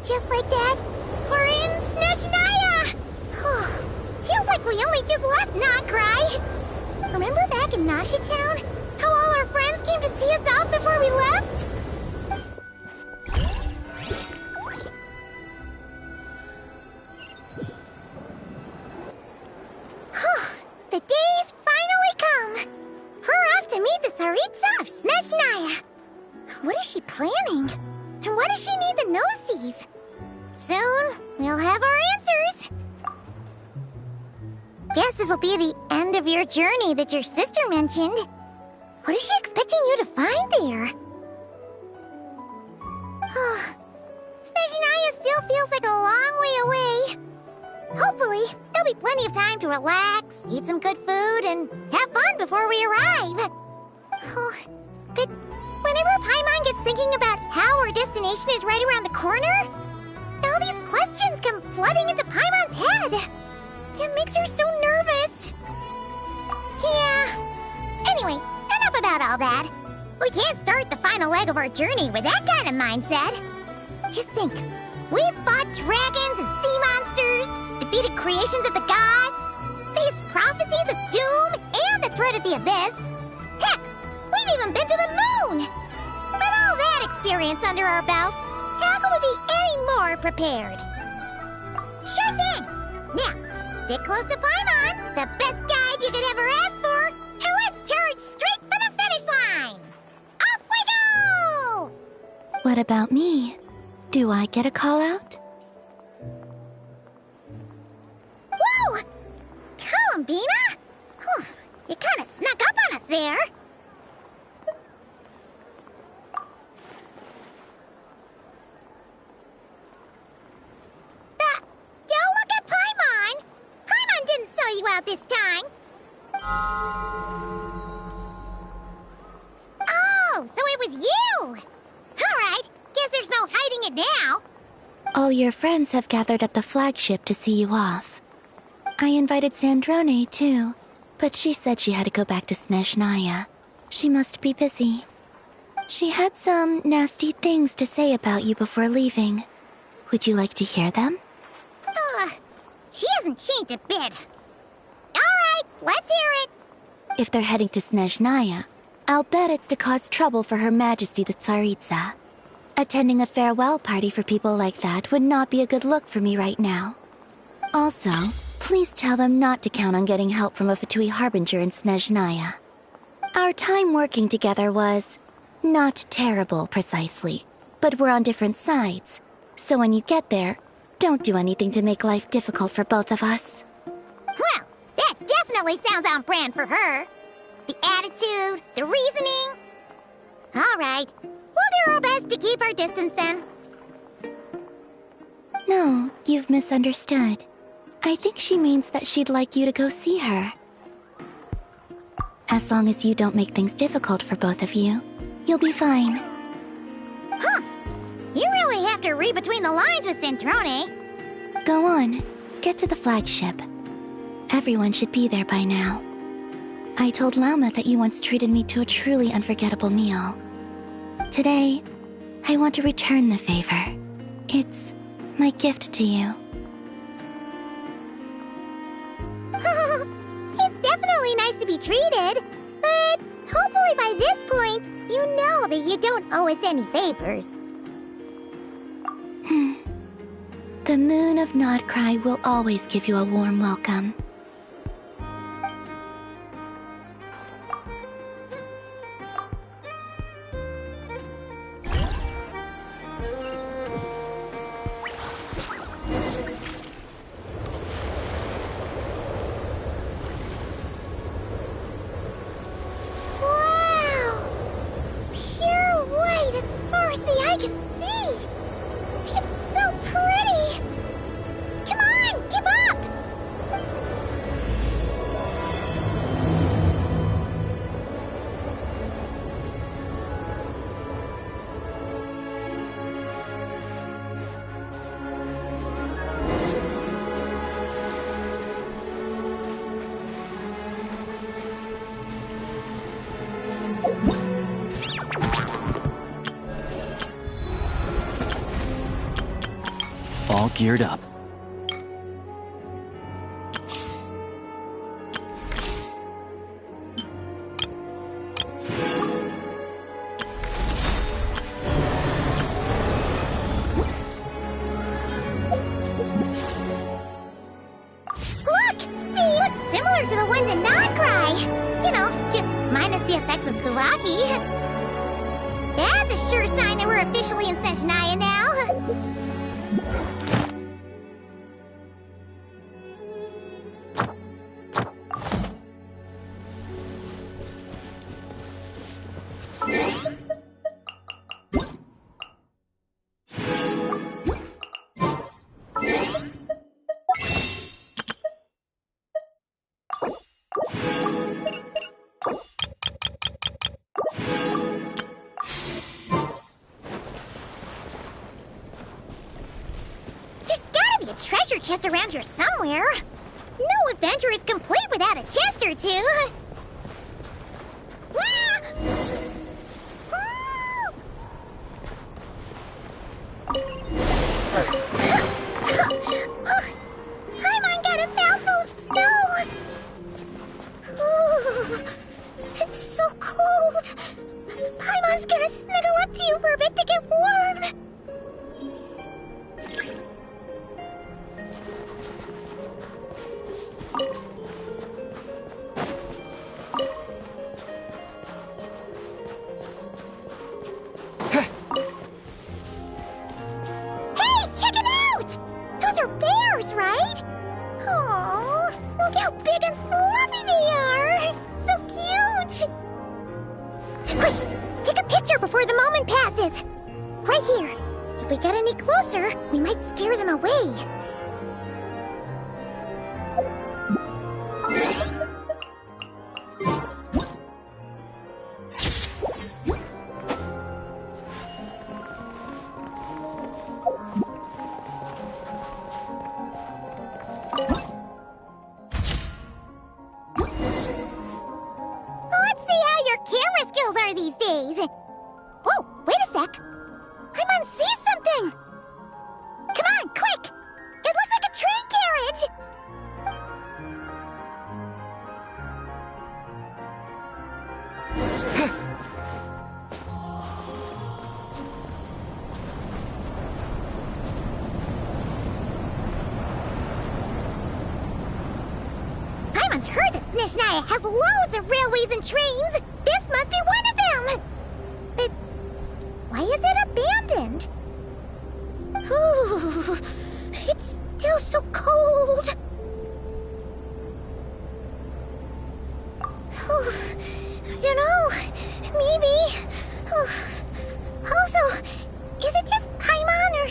just like that, we're in Snezhnaya! Feels like we only just left Notcry. Remember back in Nasha Town? How all our friends came to see us off before we left? The day's finally come! We're off to meet the Tsaritsa of Snezhnaya. What is she planning? And why does she need the gnosies? Soon, we'll have our answers. Guess this'll be the end of your journey that your sister mentioned. What is she expecting you to find there? Snezhnaya still feels like a long way away. Hopefully, there'll be plenty of time to relax, eat some good food, and have fun before we arrive. But whenever Paimon gets thinking about how our destination is right around the corner, all these questions come flooding into Paimon's head. It makes her so nervous. Yeah. Anyway, enough about all that. We can't start the final leg of our journey with that kind of mindset. Just think, we've fought dragons and sea monsters, defeated creations of the gods, faced prophecies of doom and the threat of the abyss. Heck, we've even been to the moon! With all that experience under our belts, how could we be any more prepared? Sure thing! Now, stick close to Paimon, the best guide you could ever ask for, and let's charge straight for the finish line! Off we go! What about me? Do I get a call out? Whoa! Columbina? You kinda snuck up on us there. Don't look at Paimon! Paimon didn't sell you out this time! Oh, so it was you! Alright, guess there's no hiding it now. All your friends have gathered at the flagship to see you off. I invited Sandrone, too, but she said she had to go back to Snezhnaya. She must be busy. She had some nasty things to say about you before leaving. Would you like to hear them? She hasn't changed a bit. Alright, let's hear it. If they're heading to Snezhnaya, I'll bet it's to cause trouble for Her Majesty the Tsaritsa. Attending a farewell party for people like that would not be a good look for me right now. Also, please tell them not to count on getting help from a Fatui Harbinger in Snezhnaya. Our time working together was not terrible, precisely, but we're on different sides. So when you get there, don't do anything to make life difficult for both of us. Well, that definitely sounds on brand for her. The attitude, the reasoning. Alright, we'll do our best to keep our distance then. No, you've misunderstood. I think she means that she'd like you to go see her. As long as you don't make things difficult for both of you, you'll be fine. Huh. You really have to read between the lines with Centrone. Go on. Get to the flagship. Everyone should be there by now. I told Lauma that you once treated me to a truly unforgettable meal. Today, I want to return the favor. It's my gift to you. It's definitely nice to be treated, but hopefully by this point, you know that you don't owe us any favors. The moon of Notcry will always give you a warm welcome. Wow! Pure white as far as the eye can see! It's so pretty! Come on, keep up! All geared up. Look! They look similar to the ones in Nograi. You know, just minus the effects of Kulaki. That's a sure sign that we're officially in Snezhnaya now. There's gotta be a treasure chest around here somewhere. No adventure is complete without a chest or two. Ah! Paimon got a mouthful of snow. Ooh, it's so cold. Paimon's gonna snuggle up to you for a bit to get warm. Hey, check it out! Those are bears, right? Oh, look how big and fluffy they are! So cute! Quick, take a picture before the moment passes. Right here. If we get any closer, we might scare them away. Let's see how your camera skills are these days. Oh, wait a sec. Paimon sees something. Come on, quick! It looks like a train carriage. Paimon's heard that Snezhnaya has loads of railways and trains. This must be one of them. But why is it abandoned? Ooh, it's still so cold. Oh, I don't know. Maybe. Oh. Also, is it just Paimon or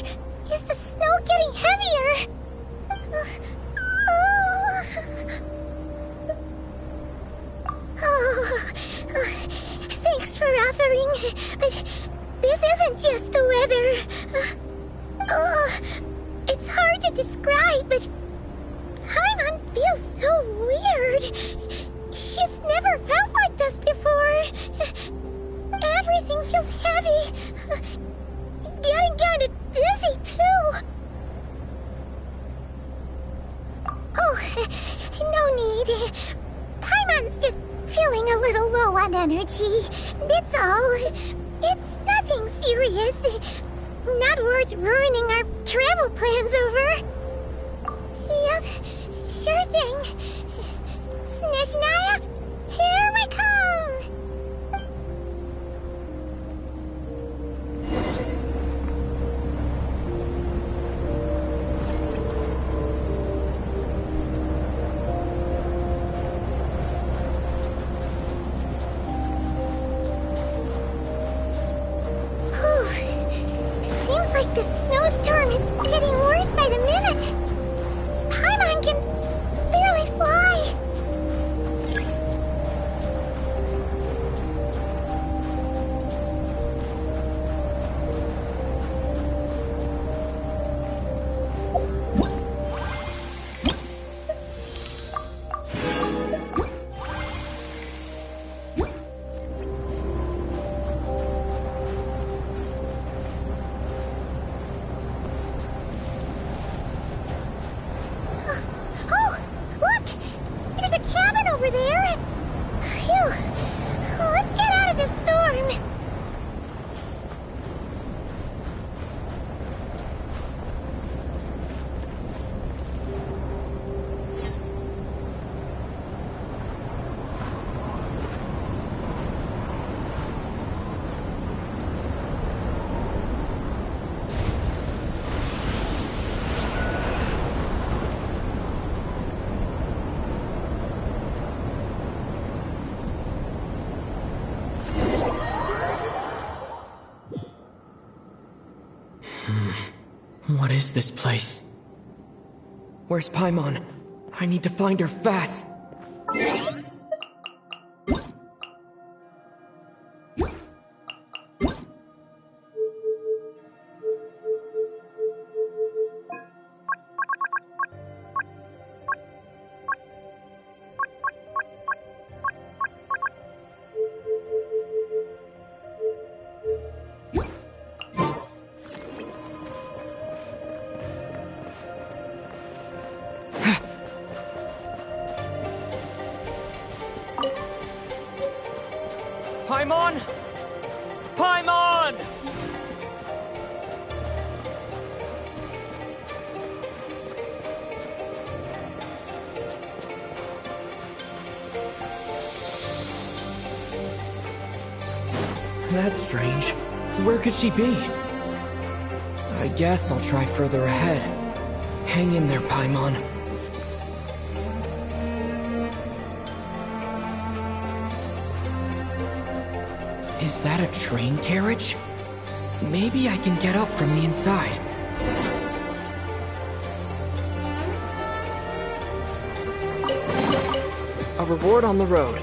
is the snow getting heavier? Oh, thanks for offering, but this isn't just the weather. It's hard to describe, but Paimon feels so weird. She's never felt like this before. Everything feels heavy. Getting kind of dizzy, too. Oh, no need. Paimon's just feeling a little low on energy. That's all. It's nothing serious. Not worth ruining our travel plans over. Yep, sure thing. Snezhnaya, here we come! Seems like the snowstorm is getting worse by the minute. Paimon can barely fly. is this place? Where's Paimon? I need to find her fast! Paimon! Paimon! That's strange. Where could she be? I guess I'll try further ahead. Hang in there, Paimon. Is that a train carriage? Maybe I can get up from the inside. A reward on the road.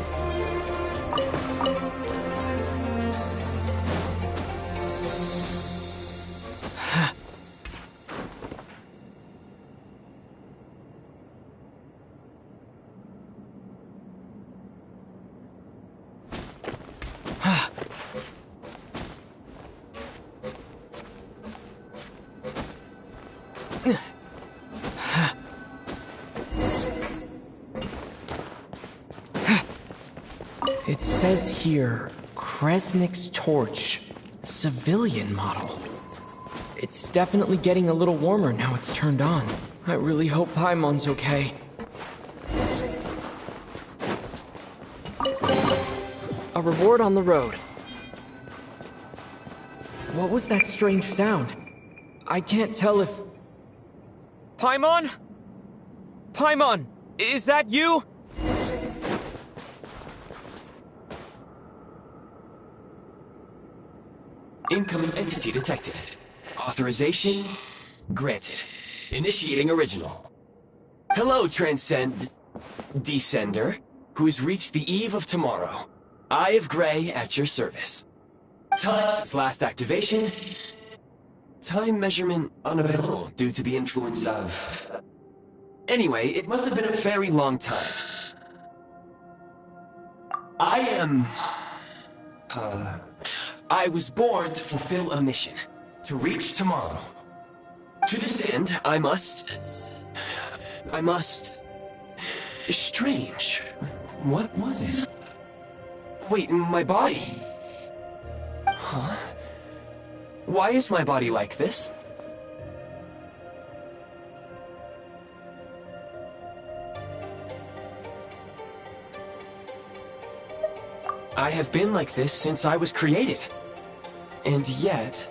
It says here, Kresnik's torch, civilian model. It's definitely getting a little warmer now it's turned on. I really hope Paimon's okay. A reward on the road. What was that strange sound? I can't tell if... Paimon? Paimon, is that you? Incoming entity detected. Authorization granted. Initiating original. Hello, Descender, who's reached the eve of tomorrow. Eye of Grey at your service. Time since last activation. Time measurement unavailable due to the influence of... Anyway, it must have been a very long time. I was born to fulfill a mission. To reach tomorrow. To this end, I must... Strange. What was it? Wait, my body? Huh? Why is my body like this? I have been like this since I was created. And yet,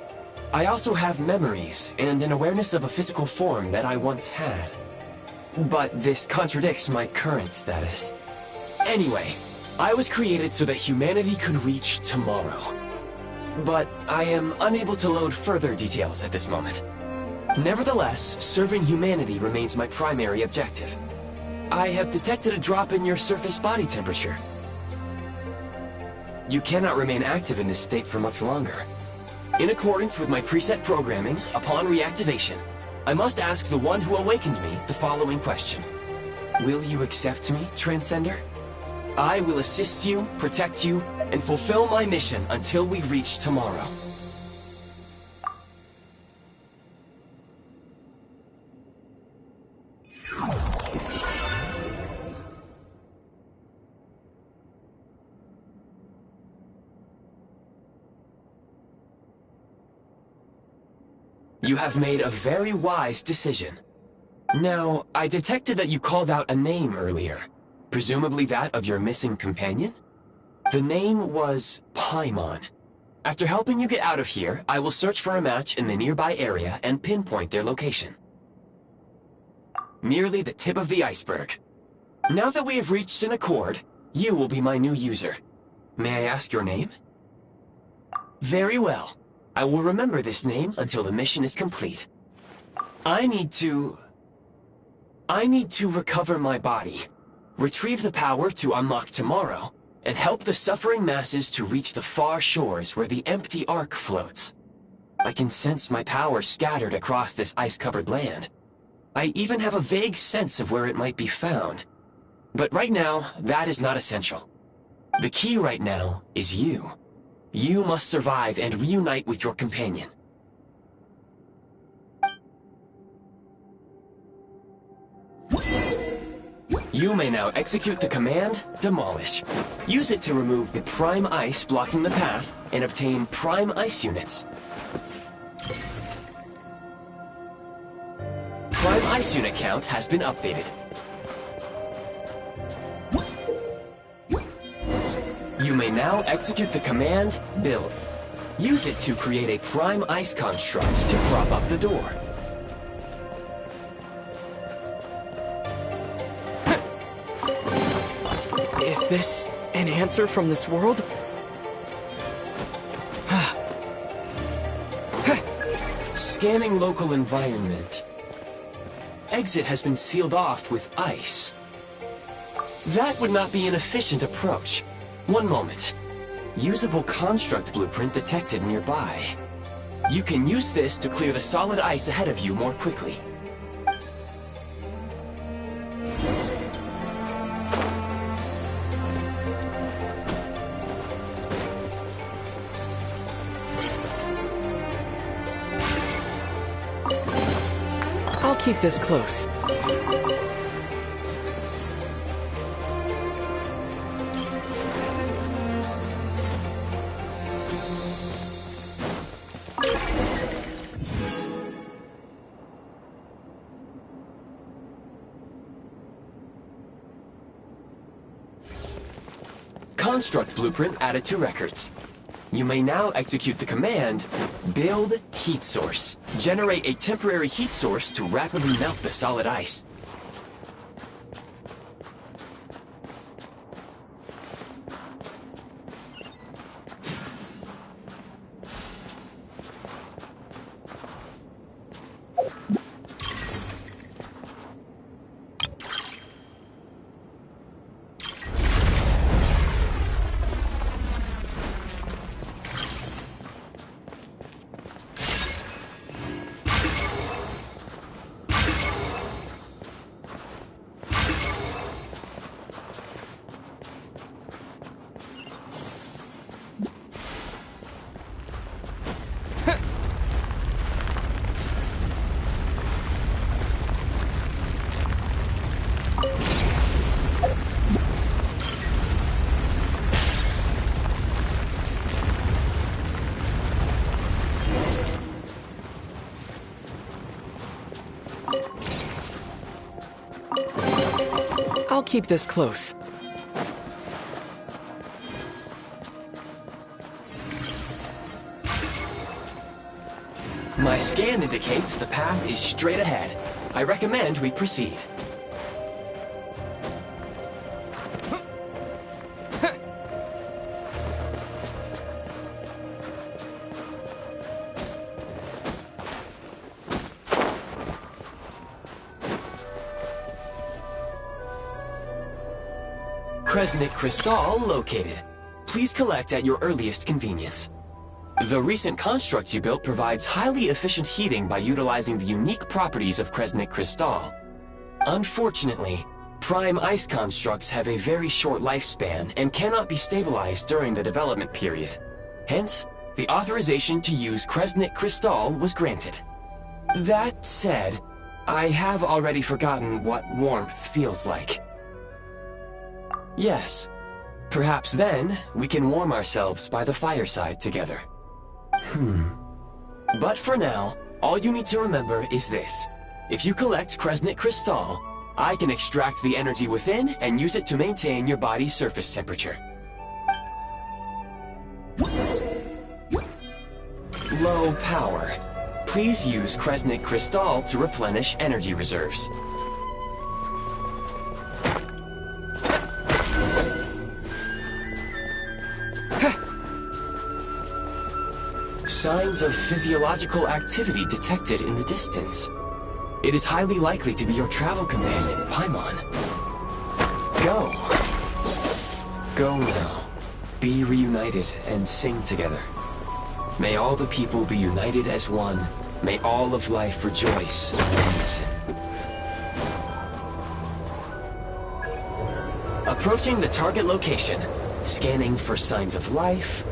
I also have memories and an awareness of a physical form that I once had. But this contradicts my current status. Anyway, I was created so that humanity could reach tomorrow. But I am unable to load further details at this moment. Nevertheless, serving humanity remains my primary objective. I have detected a drop in your surface body temperature. You cannot remain active in this state for much longer. In accordance with my preset programming, upon reactivation, I must ask the one who awakened me the following question. Will you accept me, Transcender? I will assist you, protect you, and fulfill my mission until we reach tomorrow. You have made a very wise decision. Now, I detected that you called out a name earlier. Presumably that of your missing companion? The name was Paimon. After helping you get out of here, I will search for a match in the nearby area and pinpoint their location. Merely the tip of the iceberg. Now that we have reached an accord, you will be my new user. May I ask your name? Very well. I will remember this name until the mission is complete. I need to recover my body, retrieve the power to unlock tomorrow, and help the suffering masses to reach the far shores where the empty Ark floats. I can sense my power scattered across this ice-covered land. I even have a vague sense of where it might be found. But right now, that is not essential. The key right now is you. You must survive and reunite with your companion. You may now execute the command, Demolish. Use it to remove the Prime Ice blocking the path and obtain Prime Ice units. Prime Ice unit count has been updated. You may now execute the command, Build. Use it to create a Prime Ice construct to prop up the door. Is this an answer from this world? Scanning local environment. Exit has been sealed off with ice. That would not be an efficient approach. One moment. Usable construct blueprint detected nearby. You can use this to clear the solid ice ahead of you more quickly. I'll keep this close. Construct blueprint added to records. You may now execute the command, Build Heat Source. Generate a temporary heat source to rapidly melt the solid ice. I'll keep this close. My scan indicates the path is straight ahead. I recommend we proceed. Kresnik Crystal located. Please collect at your earliest convenience. The recent construct you built provides highly efficient heating by utilizing the unique properties of Kresnik Crystal. Unfortunately, Prime Ice constructs have a very short lifespan and cannot be stabilized during the development period. Hence, the authorization to use Kresnik Crystal was granted. That said, I have already forgotten what warmth feels like. Yes, perhaps then we can warm ourselves by the fireside together. But for now, all you need to remember is this. If you collect Kresnik Crystal, I can extract the energy within and use it to maintain your body's surface temperature. Low power. Please use Kresnik Crystal to replenish energy reserves. Signs of physiological activity detected in the distance. It is highly likely to be your travel companion, Paimon. Go. Go now. Be reunited and sing together. May all the people be united as one. May all of life rejoice and listen. Approaching the target location. Scanning for signs of life.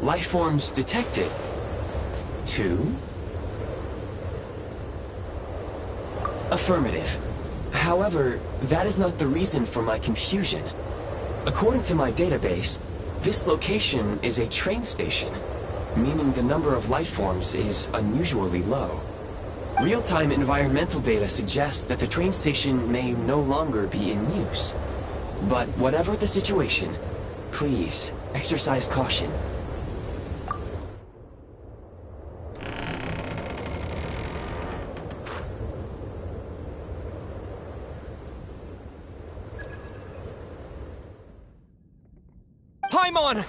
Life forms detected. 2. Affirmative. However, that is not the reason for my confusion. According to my database, this location is a train station, meaning the number of life forms is unusually low. Real-time environmental data suggests that the train station may no longer be in use. But whatever the situation, please exercise caution. Paimon!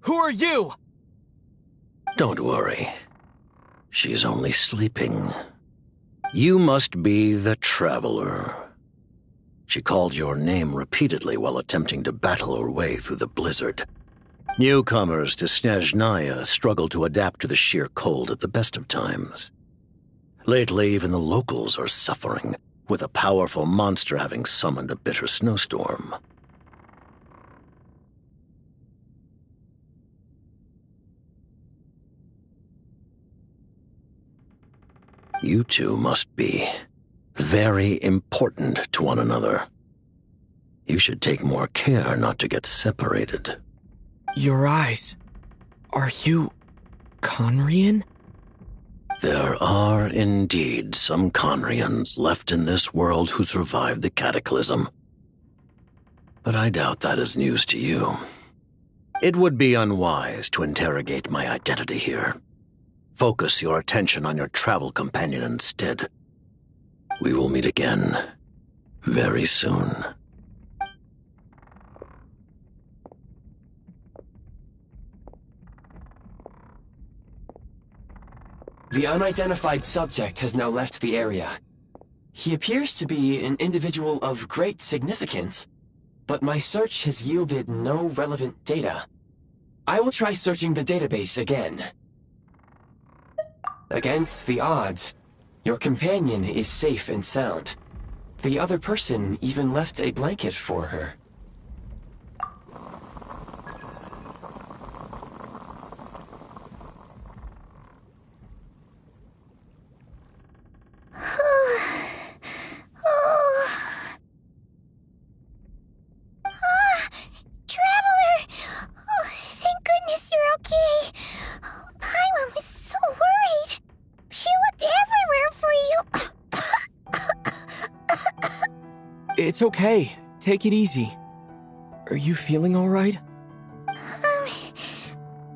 Who are you? Don't worry. She's only sleeping. You must be the Traveler. She called your name repeatedly while attempting to battle her way through the blizzard. Newcomers to Snezhnaya struggle to adapt to the sheer cold at the best of times. Lately, even the locals are suffering, with a powerful monster having summoned a bitter snowstorm. You two must be very important to one another. You should take more care not to get separated. Your eyes. Are you Conrian? There are indeed some Conrians left in this world who survived the cataclysm. But I doubt that is news to you. It would be unwise to interrogate my identity here. Focus your attention on your travel companion instead. We will meet again very soon. The unidentified subject has now left the area. He appears to be an individual of great significance, but my search has yielded no relevant data. I will try searching the database again. Against the odds, your companion is safe and sound. The other person even left a blanket for her. It's okay. Take it easy. Are you feeling all right?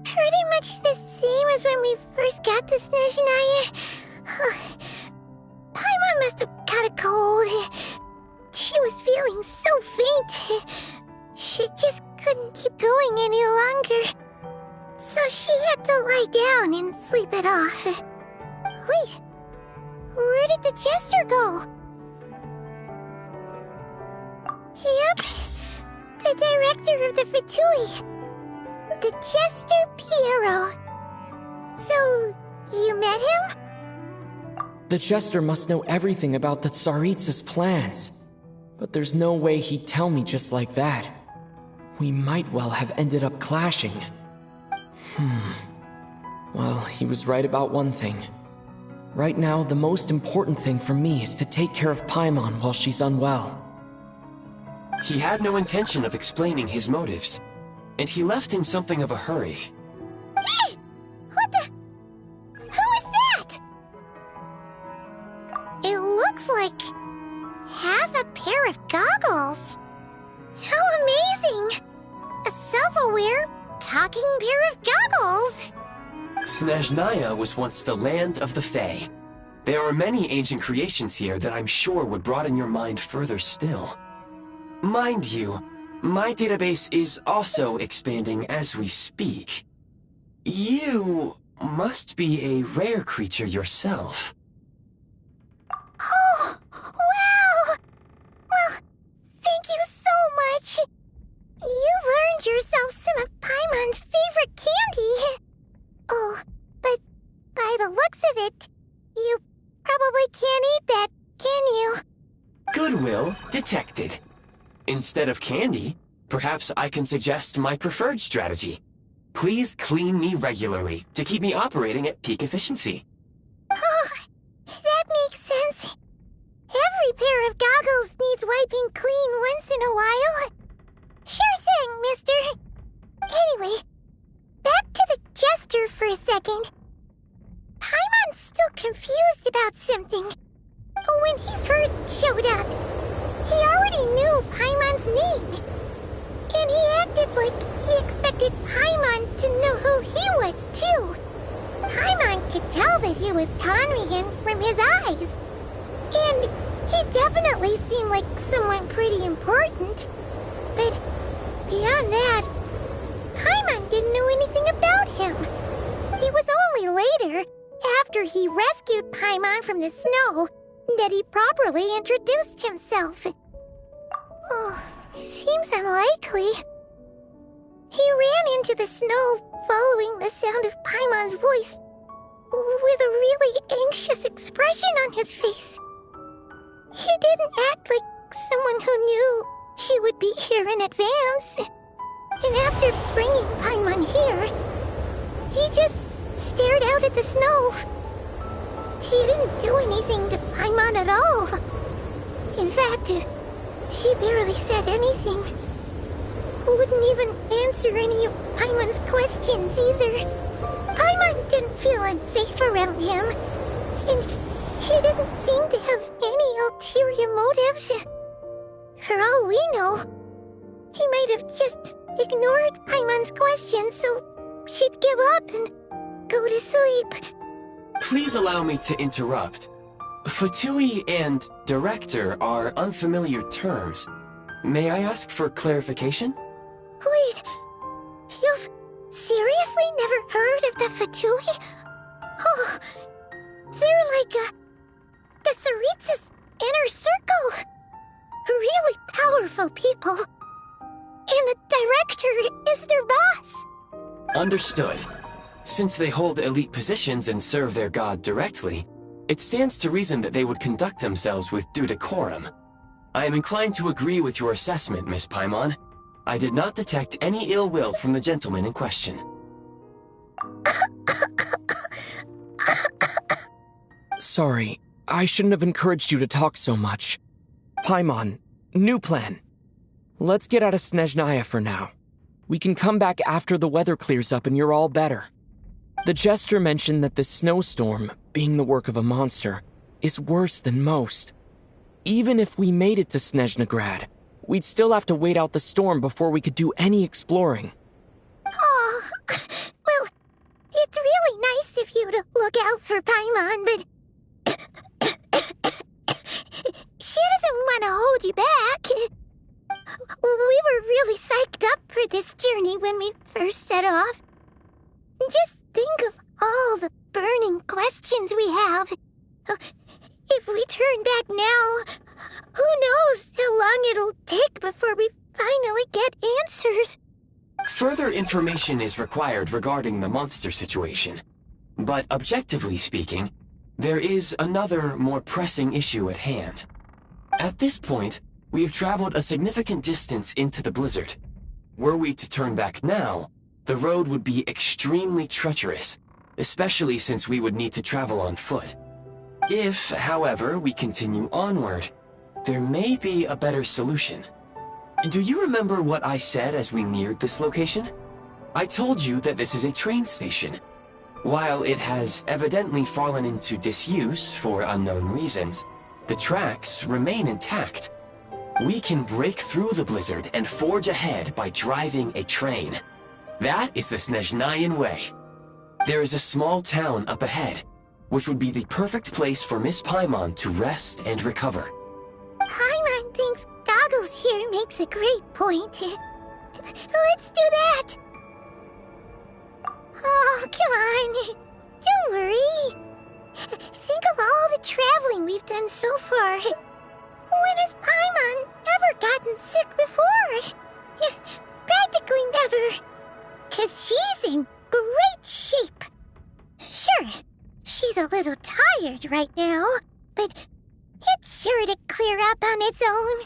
Pretty much the same as when we first got to Snezhnaya. Paimon must have caught a cold. She was feeling so faint. She just couldn't keep going any longer. So she had to lie down and sleep it off. Wait, where did the jester go? Yep, the director of the Fatui. The Jester Piero. So, you met him? The Jester must know everything about the Tsaritsa's plans. But there's no way he'd tell me just like that. We might well have ended up clashing. Well, he was right about one thing. Right now, the most important thing for me is to take care of Paimon while she's unwell. He had no intention of explaining his motives, and he left in something of a hurry. Hey! What the... Who is that? It looks like... half a pair of goggles. How amazing! a rare talking pair of goggles. Snezhnaya was once the land of the Fae. There are many ancient creations here that I'm sure would broaden your mind further still. Mind you, my database is also expanding as we speak. You must be a rare creature yourself. Oh, wow! Well, thank you so much. You've earned yourself some of Paimon's favorite candy. Oh, but by the looks of it, you probably can't eat that, can you? Goodwill detected. Instead of candy, perhaps I can suggest my preferred strategy. Please clean me regularly to keep me operating at peak efficiency. Oh, that makes sense. Every pair of goggles needs wiping clean once in a while. Sure thing, mister. Anyway, back to the jester for a second. Paimon's still confused about something. When he first showed up, he already knew Paimon's name. And he acted like he expected Paimon to know who he was, too. Paimon could tell that he was Conrian from his eyes. And he definitely seemed like someone pretty important. But beyond that, Paimon didn't know anything about him. It was only later, after he rescued Paimon from the snow, that he properly introduced himself. Oh, seems unlikely. He ran into the snow following the sound of Paimon's voice, with a really anxious expression on his face. He didn't act like someone who knew she would be here in advance. And after bringing Paimon here, he just stared out at the snow. He didn't do anything to Paimon at all. In fact, he barely said anything. Wouldn't even answer any of Paimon's questions either. Paimon didn't feel unsafe around him, and he didn't seem to have any ulterior motives. For all we know, he might have just ignored Paimon's questions so she'd give up and go to sleep. Please allow me to interrupt. Fatui and director are unfamiliar terms. May I ask for clarification? Wait, you've seriously never heard of the Fatui? Oh, they're like the Tsaritsa's inner circle. Really powerful people. And the director is their boss. Understood. Since they hold elite positions and serve their god directly, it stands to reason that they would conduct themselves with due decorum. I am inclined to agree with your assessment, Miss Paimon. I did not detect any ill will from the gentleman in question. Sorry, I shouldn't have encouraged you to talk so much. Paimon, new plan. Let's get out of Snezhnaya for now. We can come back after the weather clears up and you're all better. The jester mentioned that this snowstorm, being the work of a monster, is worse than most. Even if we made it to Snezhnegrad, we'd still have to wait out the storm before we could do any exploring. Oh, well, it's really nice of you to look out for Paimon, but she doesn't want to hold you back. We were really psyched up for this journey when we first set off. Just think of all the burning questions we have. If we turn back now, who knows how long it'll take before we finally get answers. Further information is required regarding the monster situation. But objectively speaking, there is another, more pressing issue at hand. At this point, we have traveled a significant distance into the blizzard. Were we to turn back now, the road would be extremely treacherous, especially since we would need to travel on foot. If, however, we continue onward, there may be a better solution. Do you remember what I said as we neared this location? I told you that this is a train station. While it has evidently fallen into disuse for unknown reasons, the tracks remain intact. We can break through the blizzard and forge ahead by driving a train. That is the Snezhnayan way. There is a small town up ahead, which would be the perfect place for Miss Paimon to rest and recover. Paimon thinks Goggles here makes a great point. Let's do that! Oh, come on. Don't worry. Think of all the traveling we've done so far. When has Paimon ever gotten sick before? Practically never. 'Cause she's in great shape. Sure, she's a little tired right now, but it's sure to clear up on its own.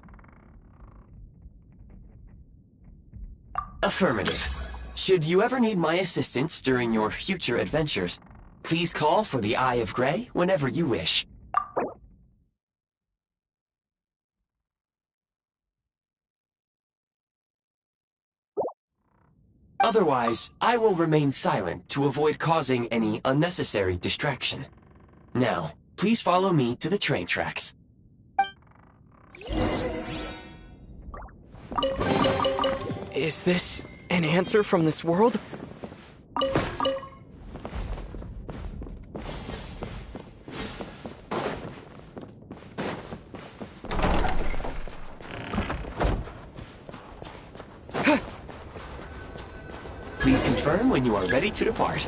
Affirmative. Should you ever need my assistance during your future adventures, please call for the Eye of Grey whenever you wish. Otherwise, I will remain silent to avoid causing any unnecessary distraction. Now, please follow me to the train tracks. Is this an answer from this world? Please confirm when you are ready to depart.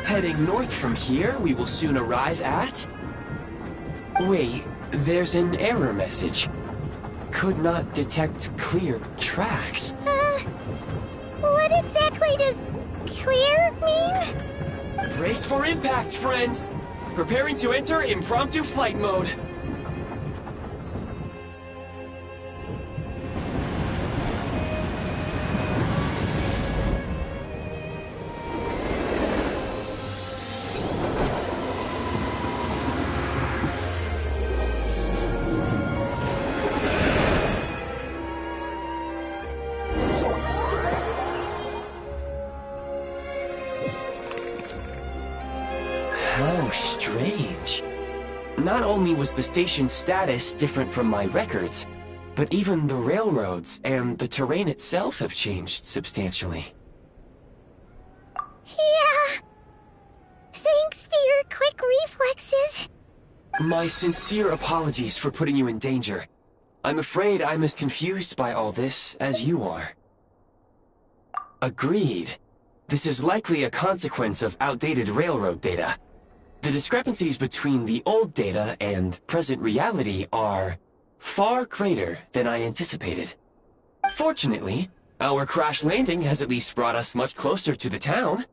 Heading north from here, we will soon arrive at... Wait, there's an error message. Could not detect clear tracks. What exactly does clear mean? Brace for impact, friends! Preparing to enter impromptu flight mode. How strange. Not only was the station's status different from my records, but even the railroads and the terrain itself have changed substantially. Yeah. Thanks to your quick reflexes. My sincere apologies for putting you in danger. I'm afraid I'm as confused by all this as you are. Agreed. This is likely a consequence of outdated railroad data. The discrepancies between the old data and present reality are far greater than I anticipated. Fortunately, our crash landing has at least brought us much closer to the town.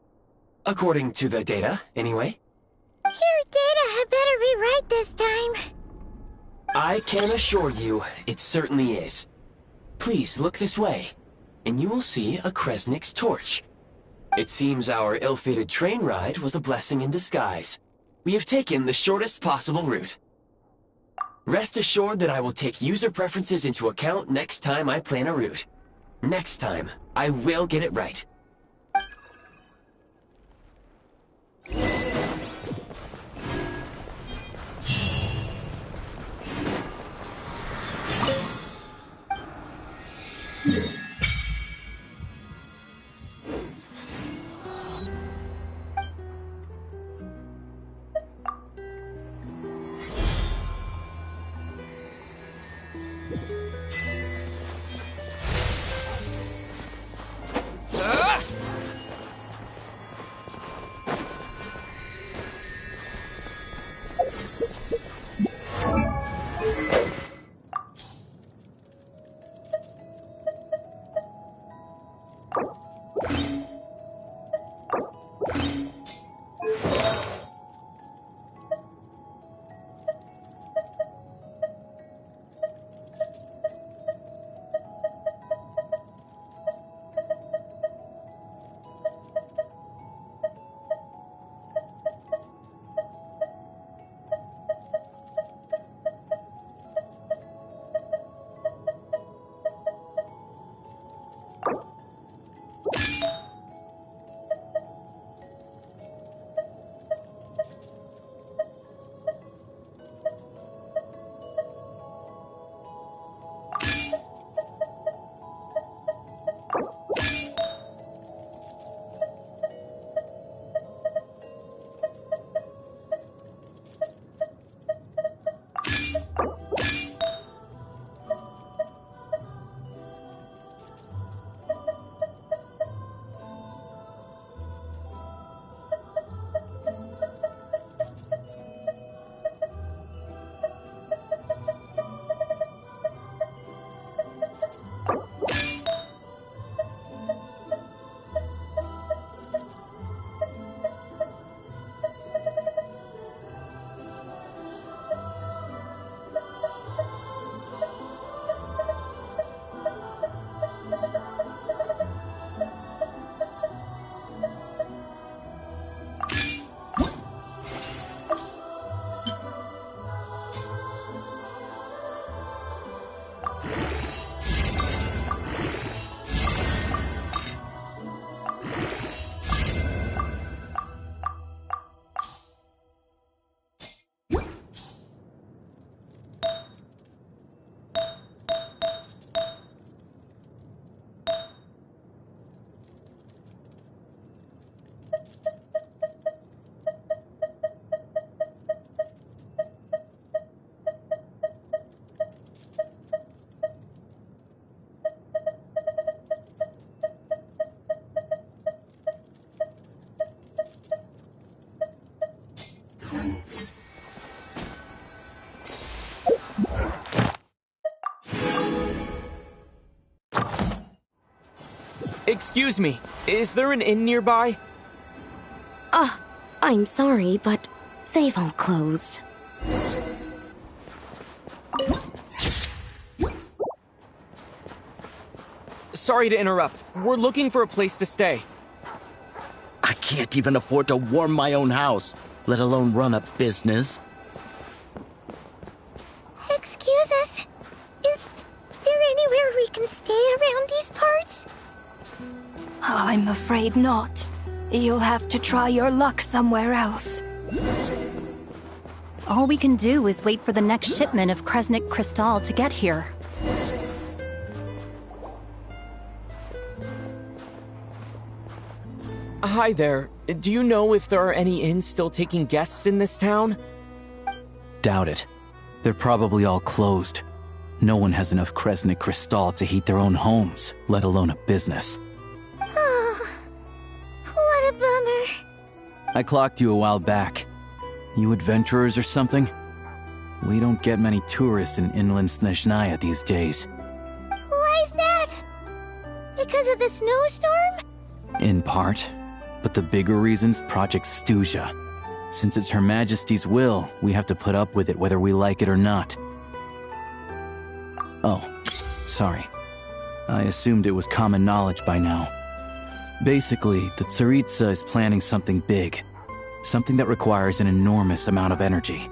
According to the data, anyway. Your data had better be right this time. I can assure you, it certainly is. Please look this way, and you will see a Kresnik's torch. It seems our ill-fated train ride was a blessing in disguise. We have taken the shortest possible route. Rest assured that I will take user preferences into account next time I plan a route. Next time, I will get it right. Excuse me, is there an inn nearby? I'm sorry, but they've all closed. Sorry to interrupt. We're looking for a place to stay. I can't even afford to warm my own house, let alone run a business. Excuse us. Is there anywhere we can stay around these parts? I'm afraid not. You'll have to try your luck somewhere else. All we can do is wait for the next shipment of Kresnik Crystal to get here. Hi there. Do you know if there are any inns still taking guests in this town? Doubt it. They're probably all closed. No one has enough Kresnik Crystal to heat their own homes, let alone a business. Oh, what a bummer. I clocked you a while back. You adventurers or something? We don't get many tourists in inland Snezhnaya these days. Why's that? Because of the snowstorm? In part. But the bigger reason's Project Stuja. Since it's Her Majesty's will, we have to put up with it whether we like it or not. Oh, sorry. I assumed it was common knowledge by now. Basically, the Tsaritsa is planning something big. Something that requires an enormous amount of energy.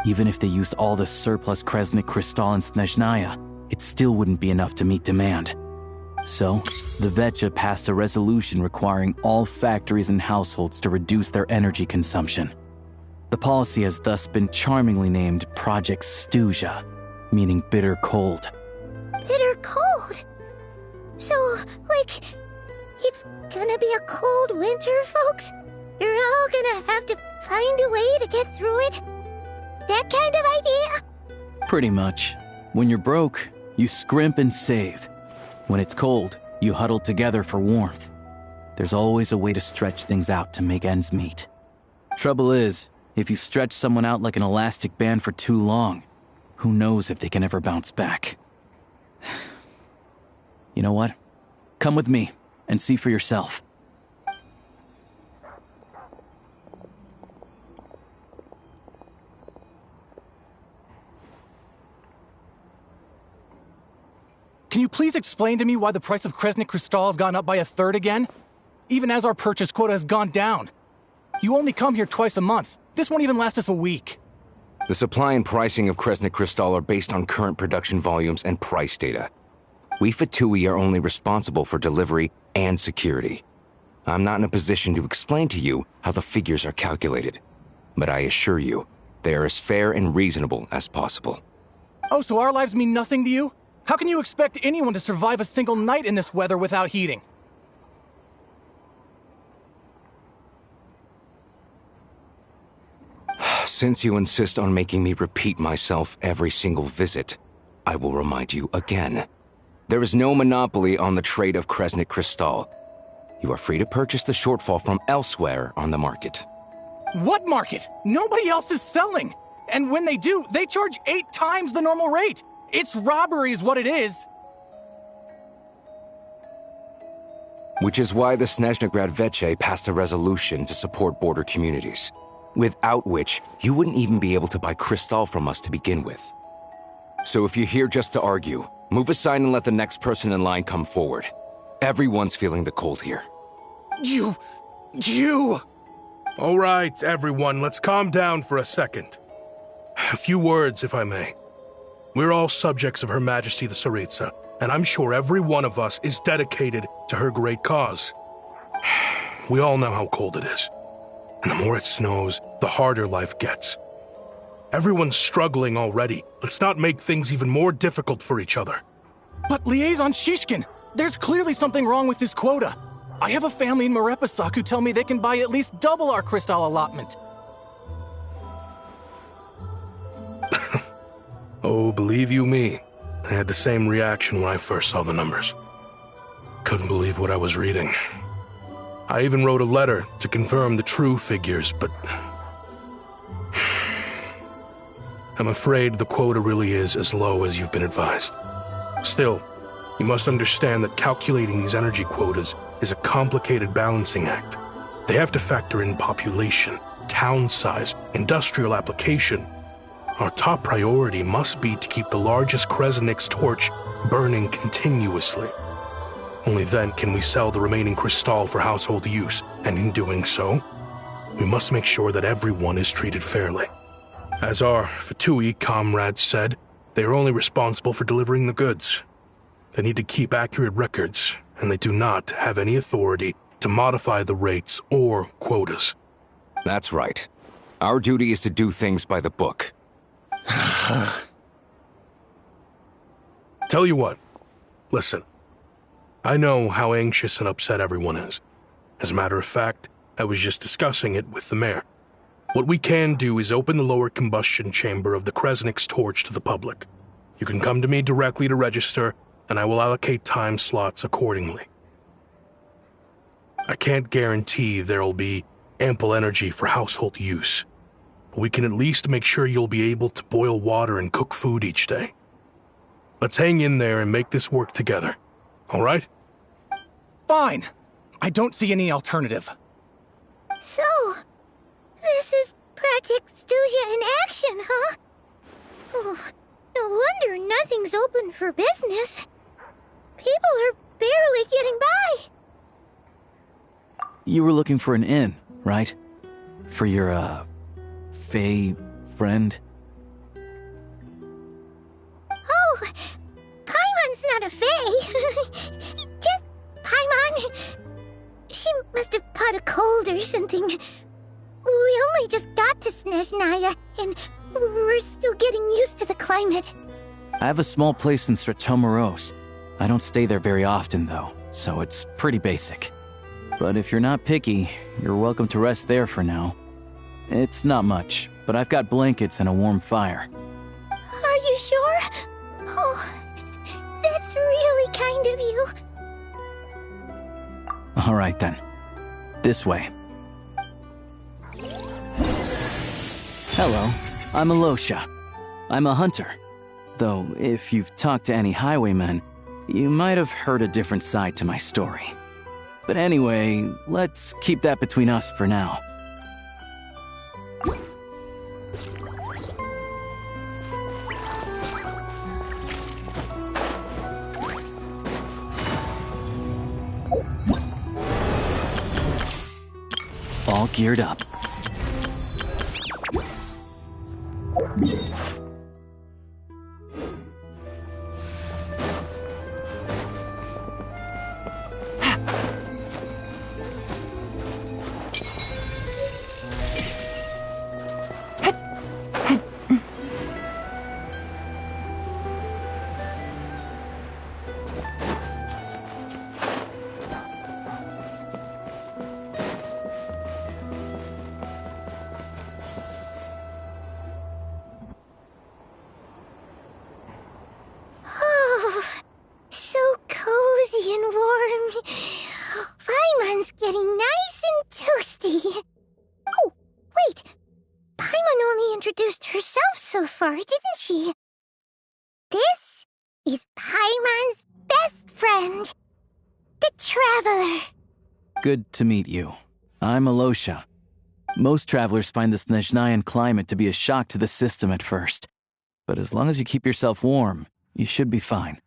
Even if they used all the surplus Kresnik Crystal in Snezhnaya, it still wouldn't be enough to meet demand. So, the Vetcha passed a resolution requiring all factories and households to reduce their energy consumption. The policy has thus been charmingly named Project Stuja, meaning bitter cold. Bitter cold? So, like, it's gonna be a cold winter, folks? You're all gonna have to find a way to get through it? That kind of idea? Pretty much. When you're broke, you scrimp and save. When it's cold, you huddle together for warmth. There's always a way to stretch things out to make ends meet. Trouble is, if you stretch someone out like an elastic band for too long, who knows if they can ever bounce back. You know what? Come with me and see for yourself. Can you please explain to me why the price of Kresnik Crystal has gone up by 1/3 again? Even as our purchase quota has gone down. You only come here twice a month. This won't even last us a week. The supply and pricing of Kresnik Crystal are based on current production volumes and price data. We Fatui are only responsible for delivery and security. I'm not in a position to explain to you how the figures are calculated, but I assure you, they are as fair and reasonable as possible. Oh, so our lives mean nothing to you? How can you expect anyone to survive a single night in this weather without heating? Since you insist on making me repeat myself every single visit, I will remind you again. There is no monopoly on the trade of Kresnik Crystal. You are free to purchase the shortfall from elsewhere on the market. What market? Nobody else is selling! And when they do, they charge 8 times the normal rate! It's robbery is what it is! Which is why the Snezhnegrad Vetche passed a resolution to support border communities, without which you wouldn't even be able to buy crystal from us to begin with. So if you're here just to argue, move aside and let the next person in line come forward. Everyone's feeling the cold here. You... All right, everyone, let's calm down for a second. A few words, if I may. We're all subjects of Her Majesty the Tsaritsa, and I'm sure every one of us is dedicated to her great cause. We all know how cold it is. And the more it snows, the harder life gets. Everyone's struggling already. Let's not make things even more difficult for each other. But Liaison Shishkin, there's clearly something wrong with this quota. I have a family in Marepasak who tell me they can buy at least double our crystal allotment. Oh, believe you me, I had the same reaction when I first saw the numbers. Couldn't believe what I was reading. I even wrote a letter to confirm the true figures, but... I'm afraid the quota really is as low as you've been advised. Still, You must understand that calculating these energy quotas is a complicated balancing act. They have to factor in population, town size, industrial application. Our top priority must be to keep the largest Kresnik's torch burning continuously. Only then can we sell the remaining crystal for household use, and in doing so, we must make sure that everyone is treated fairly. As our Fatui comrades said, they are only responsible for delivering the goods. They need to keep accurate records, and they do not have any authority to modify the rates or quotas. That's right. Our duty is to do things by the book. Tell you what, listen. I know how anxious and upset everyone is. As a matter of fact, I was just discussing it with the mayor. What we can do is open the lower combustion chamber of the Kresnik's torch to the public. You can come to me directly to register, and I will allocate time slots accordingly. I can't guarantee there'll be ample energy for household use, but we can at least make sure you'll be able to boil water and cook food each day. Let's hang in there and make this work together, all right? Fine. I don't see any alternative. So, this is Project Studia in action, huh? Oh, no wonder nothing's open for business. People are barely getting by. You were looking for an inn, right? For your, Fae friend? Oh, Paimon's not a Fae. Just Paimon. She must have caught a cold or something. We only just got to Snezhnaya, and we're still getting used to the climate. I have a small place in Stratomoros. I don't stay there very often, though, so it's pretty basic. But if you're not picky, you're welcome to rest there for now. It's not much, but I've got blankets and a warm fire. Are you sure? Oh, that's really kind of you. All right, then. This way. Hello, I'm Alosha. I'm a hunter. Though, if you've talked to any highwaymen, you might have heard a different side to my story. But anyway, let's keep that between us for now. All geared up. Paimon's getting nice and toasty. Oh, wait. Paimon only introduced herself so far, didn't she? This is Paimon's best friend, the Traveler. Good to meet you. I'm Alosha. Most travelers find the Snezhnayan climate to be a shock to the system at first. But as long as you keep yourself warm, you should be fine.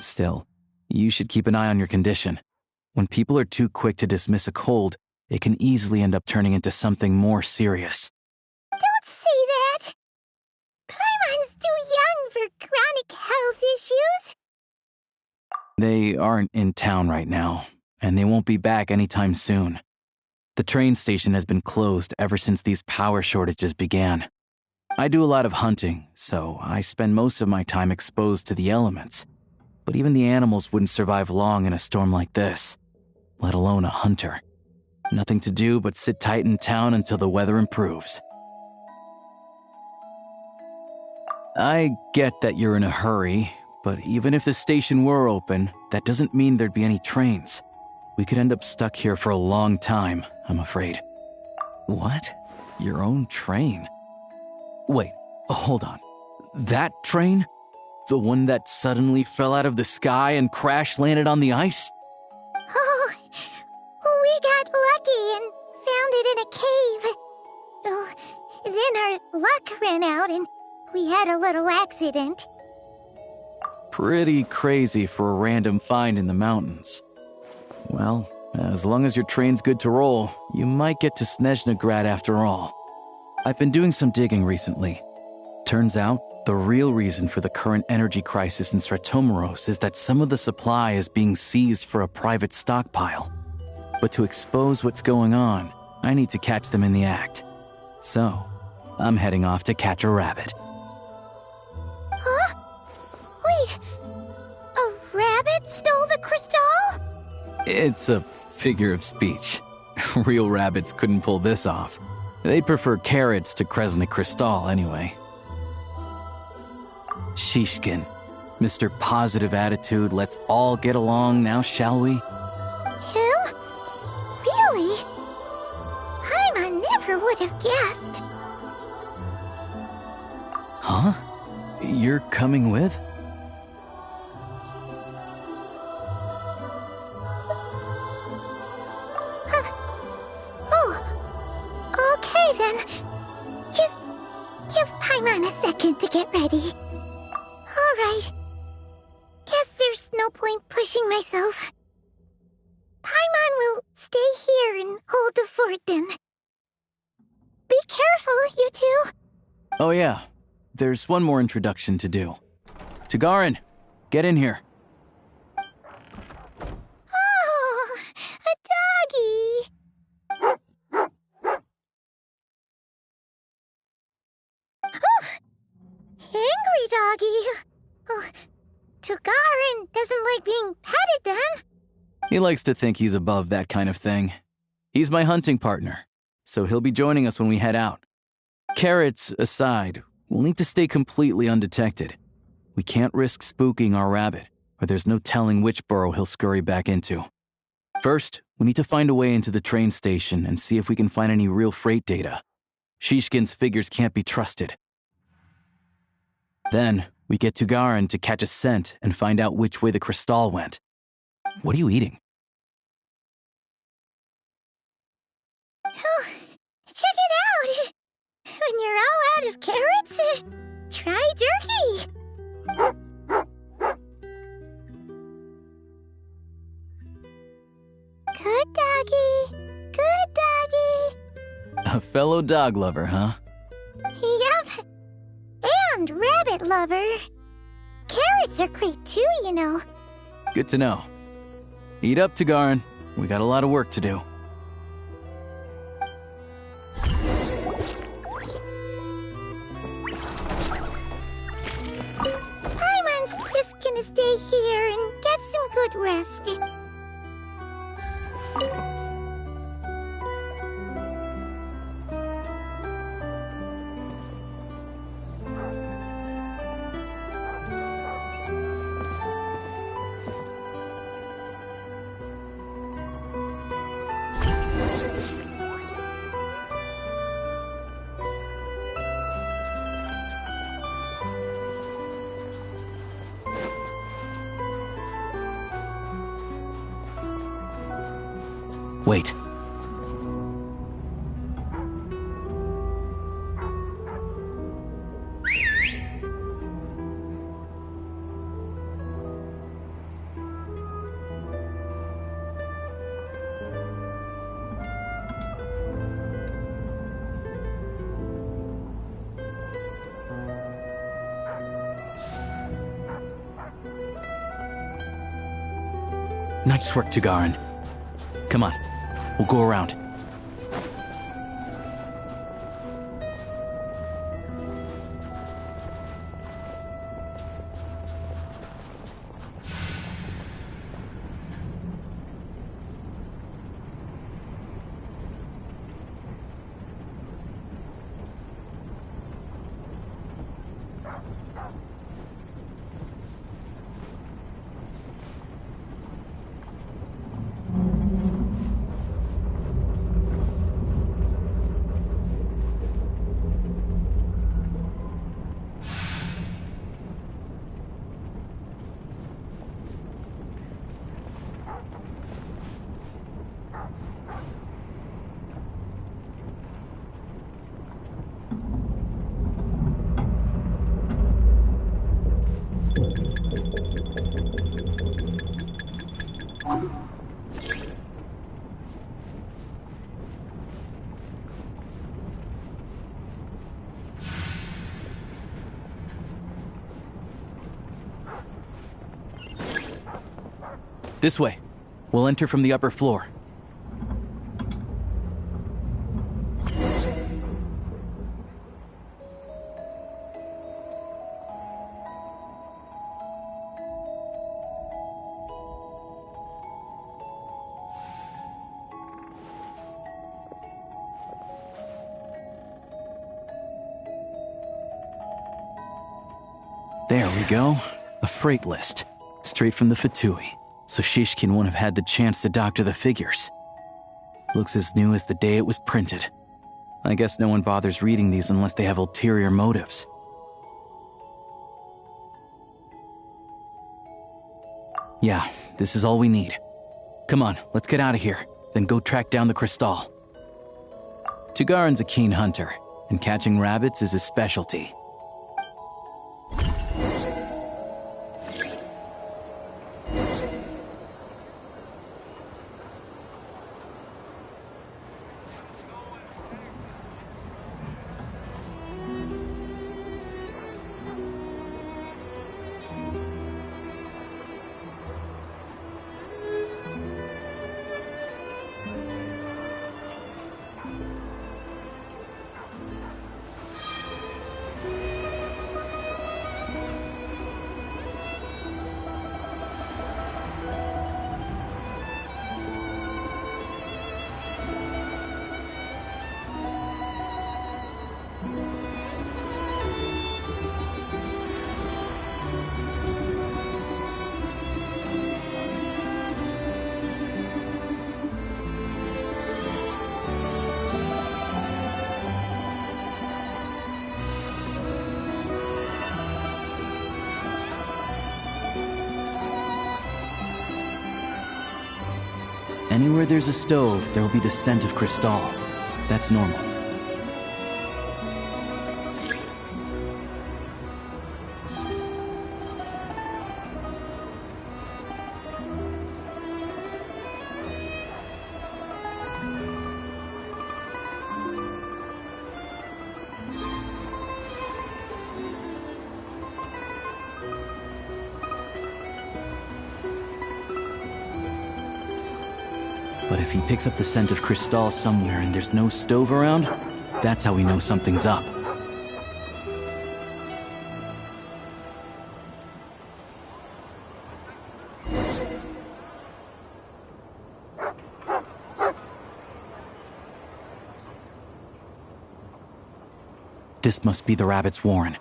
Still, you should keep an eye on your condition. When people are too quick to dismiss a cold, it can easily end up turning into something more serious. Don't say that! Paimon's too young for chronic health issues. They aren't in town right now, and they won't be back anytime soon. The train station has been closed ever since these power shortages began. I do a lot of hunting, so I spend most of my time exposed to the elements. But even the animals wouldn't survive long in a storm like this, let alone a hunter. Nothing to do but sit tight in town until the weather improves. I get that you're in a hurry, but even if the station were open, that doesn't mean there'd be any trains. We could end up stuck here for a long time, I'm afraid. What? Your own train? Wait, hold on. That train? The one that suddenly fell out of the sky and crash landed on the ice? Oh, we got lucky and found it in a cave. Oh, then our luck ran out and we had a little accident. Pretty crazy for a random find in the mountains. Well, as long as your train's good to roll, you might get to Snezhnegrad after all. I've been doing some digging recently. Turns out, the real reason for the current energy crisis in Stratomeros is that some of the supply is being seized for a private stockpile. But to expose what's going on, I need to catch them in the act. So, I'm heading off to catch a rabbit. Huh? Wait, a rabbit stole the crystal? It's a figure of speech. Real rabbits couldn't pull this off. They'd prefer carrots to Kresnik Crystal anyway. Shishkin, Mr. Positive Attitude, let's all get along now, shall we? Him? Really? Paimon never would have guessed. Huh? You're coming with? Oh, okay then. Just give Paimon a second to get ready. Alright. Guess there's no point pushing myself. Paimon will stay here and hold the fort then. Be careful, you two. Oh yeah, there's one more introduction to do. Tagarin, get in here. Oh, a doggy. Oh, angry doggy. Oh, Tagarin doesn't like being petted then. He likes to think he's above that kind of thing. He's my hunting partner, so he'll be joining us when we head out. Carrots aside, we'll need to stay completely undetected. We can't risk spooking our rabbit, or there's no telling which burrow he'll scurry back into. First, we need to find a way into the train station and see if we can find any real freight data. Shishkin's figures can't be trusted. Then, we get Tagarin to catch a scent and find out which way the crystal went. What are you eating? Oh, check it out! When you're all out of carrots, try jerky! Good doggy, good doggy. A fellow dog lover, huh? Yep, and rabbit lover. Carrots are great too, you know. Good to know. Eat up, Tagarin. We got a lot of work to do. Paimon's just gonna stay here and get some good rest. Wait. Nice work, Tagarin. Come on, we'll go around. This way. We'll enter from the upper floor. There we go. A freight list. Straight from the Fatui. So Shishkin won't have had the chance to doctor the figures. Looks as new as the day it was printed. I guess no one bothers reading these unless they have ulterior motives. Yeah, this is all we need. Come on, let's get out of here. Then go track down the Crystal. Tugarin's a keen hunter, and catching rabbits is his specialty. Anywhere there's a stove, there'll be the scent of Crystal. That's normal. But if he picks up the scent of Crystal somewhere and there's no stove around, that's how we know something's up. This must be the rabbit's warren.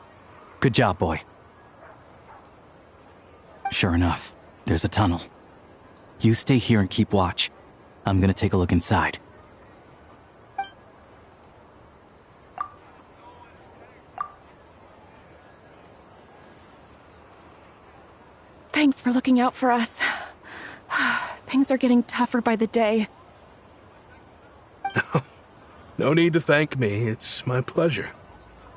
Good job, boy. Sure enough, there's a tunnel. You stay here and keep watch. I'm gonna take a look inside. Thanks for looking out for us. Things are getting tougher by the day. No need to thank me. It's my pleasure.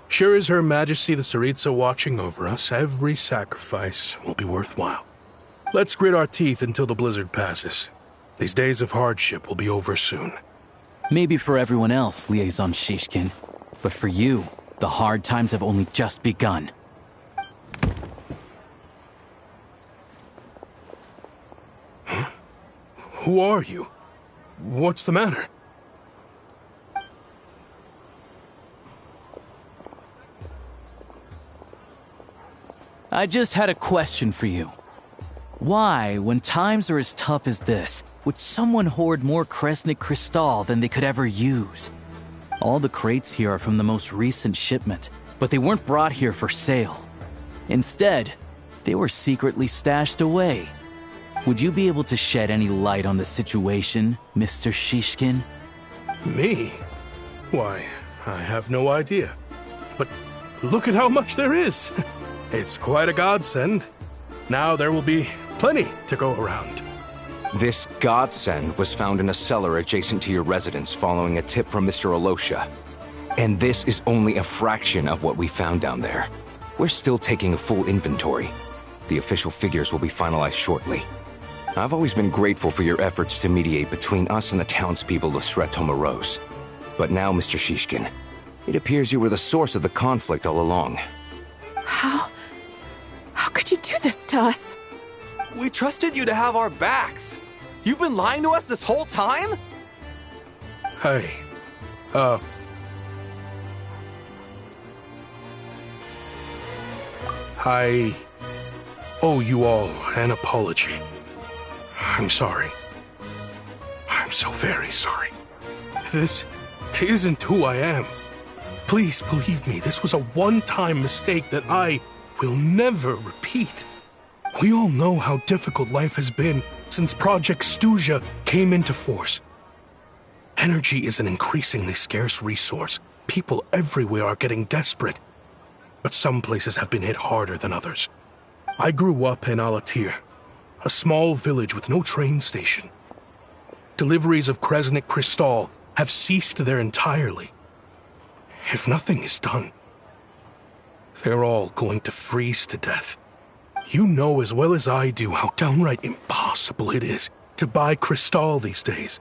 Sure is Her Majesty the Tsaritsa watching over us, every sacrifice will be worthwhile. Let's grit our teeth until the blizzard passes. These days of hardship will be over soon. Maybe for everyone else, Liaison Shishkin. But for you, the hard times have only just begun. Huh? Who are you? What's the matter? I just had a question for you. Why, when times are as tough as this, would someone hoard more Kresnik Crystal than they could ever use? All the crates here are from the most recent shipment, but they weren't brought here for sale. Instead, they were secretly stashed away. Would you be able to shed any light on the situation, Mr. Shishkin? Me? Why, I have no idea. But look at how much there is! It's quite a godsend. Now there will be plenty to go around. This godsend was found in a cellar adjacent to your residence following a tip from Mr. Alosha. And this is only a fraction of what we found down there. We're still taking a full inventory. The official figures will be finalized shortly. I've always been grateful for your efforts to mediate between us and the townspeople of Sretomaros. But now, Mr. Shishkin, it appears you were the source of the conflict all along. How could you do this to us? We trusted you to have our backs. You've been lying to us this whole time? Hey, I owe you all an apology. I'm sorry. I'm so very sorry. This isn't who I am. Please believe me, this was a one-time mistake that I will never repeat. We all know how difficult life has been since Project Stuja came into force. Energy is an increasingly scarce resource. People everywhere are getting desperate. But some places have been hit harder than others. I grew up in Alatir, a small village with no train station. Deliveries of Kresnik Crystal have ceased there entirely. If nothing is done, they're all going to freeze to death. You know as well as I do how downright impossible it is to buy Crystal these days.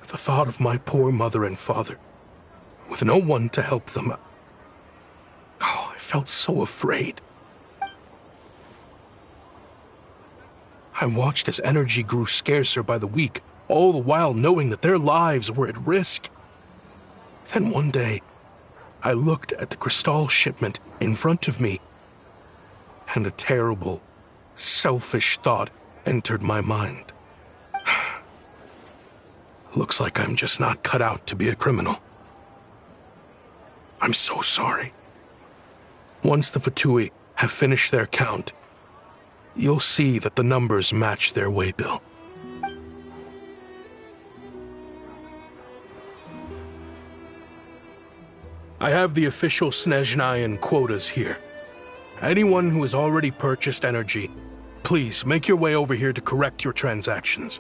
The thought of my poor mother and father, with no one to help them, I felt so afraid. I watched as energy grew scarcer by the week, all the while knowing that their lives were at risk. Then one day, I looked at the Crystal shipment in front of me, and a terrible, selfish thought entered my mind. Looks like I'm just not cut out to be a criminal. I'm so sorry. Once the Fatui have finished their count, you'll see that the numbers match their waybill. I have the official Snezhnayan quotas here. Anyone who has already purchased energy, please make your way over here to correct your transactions.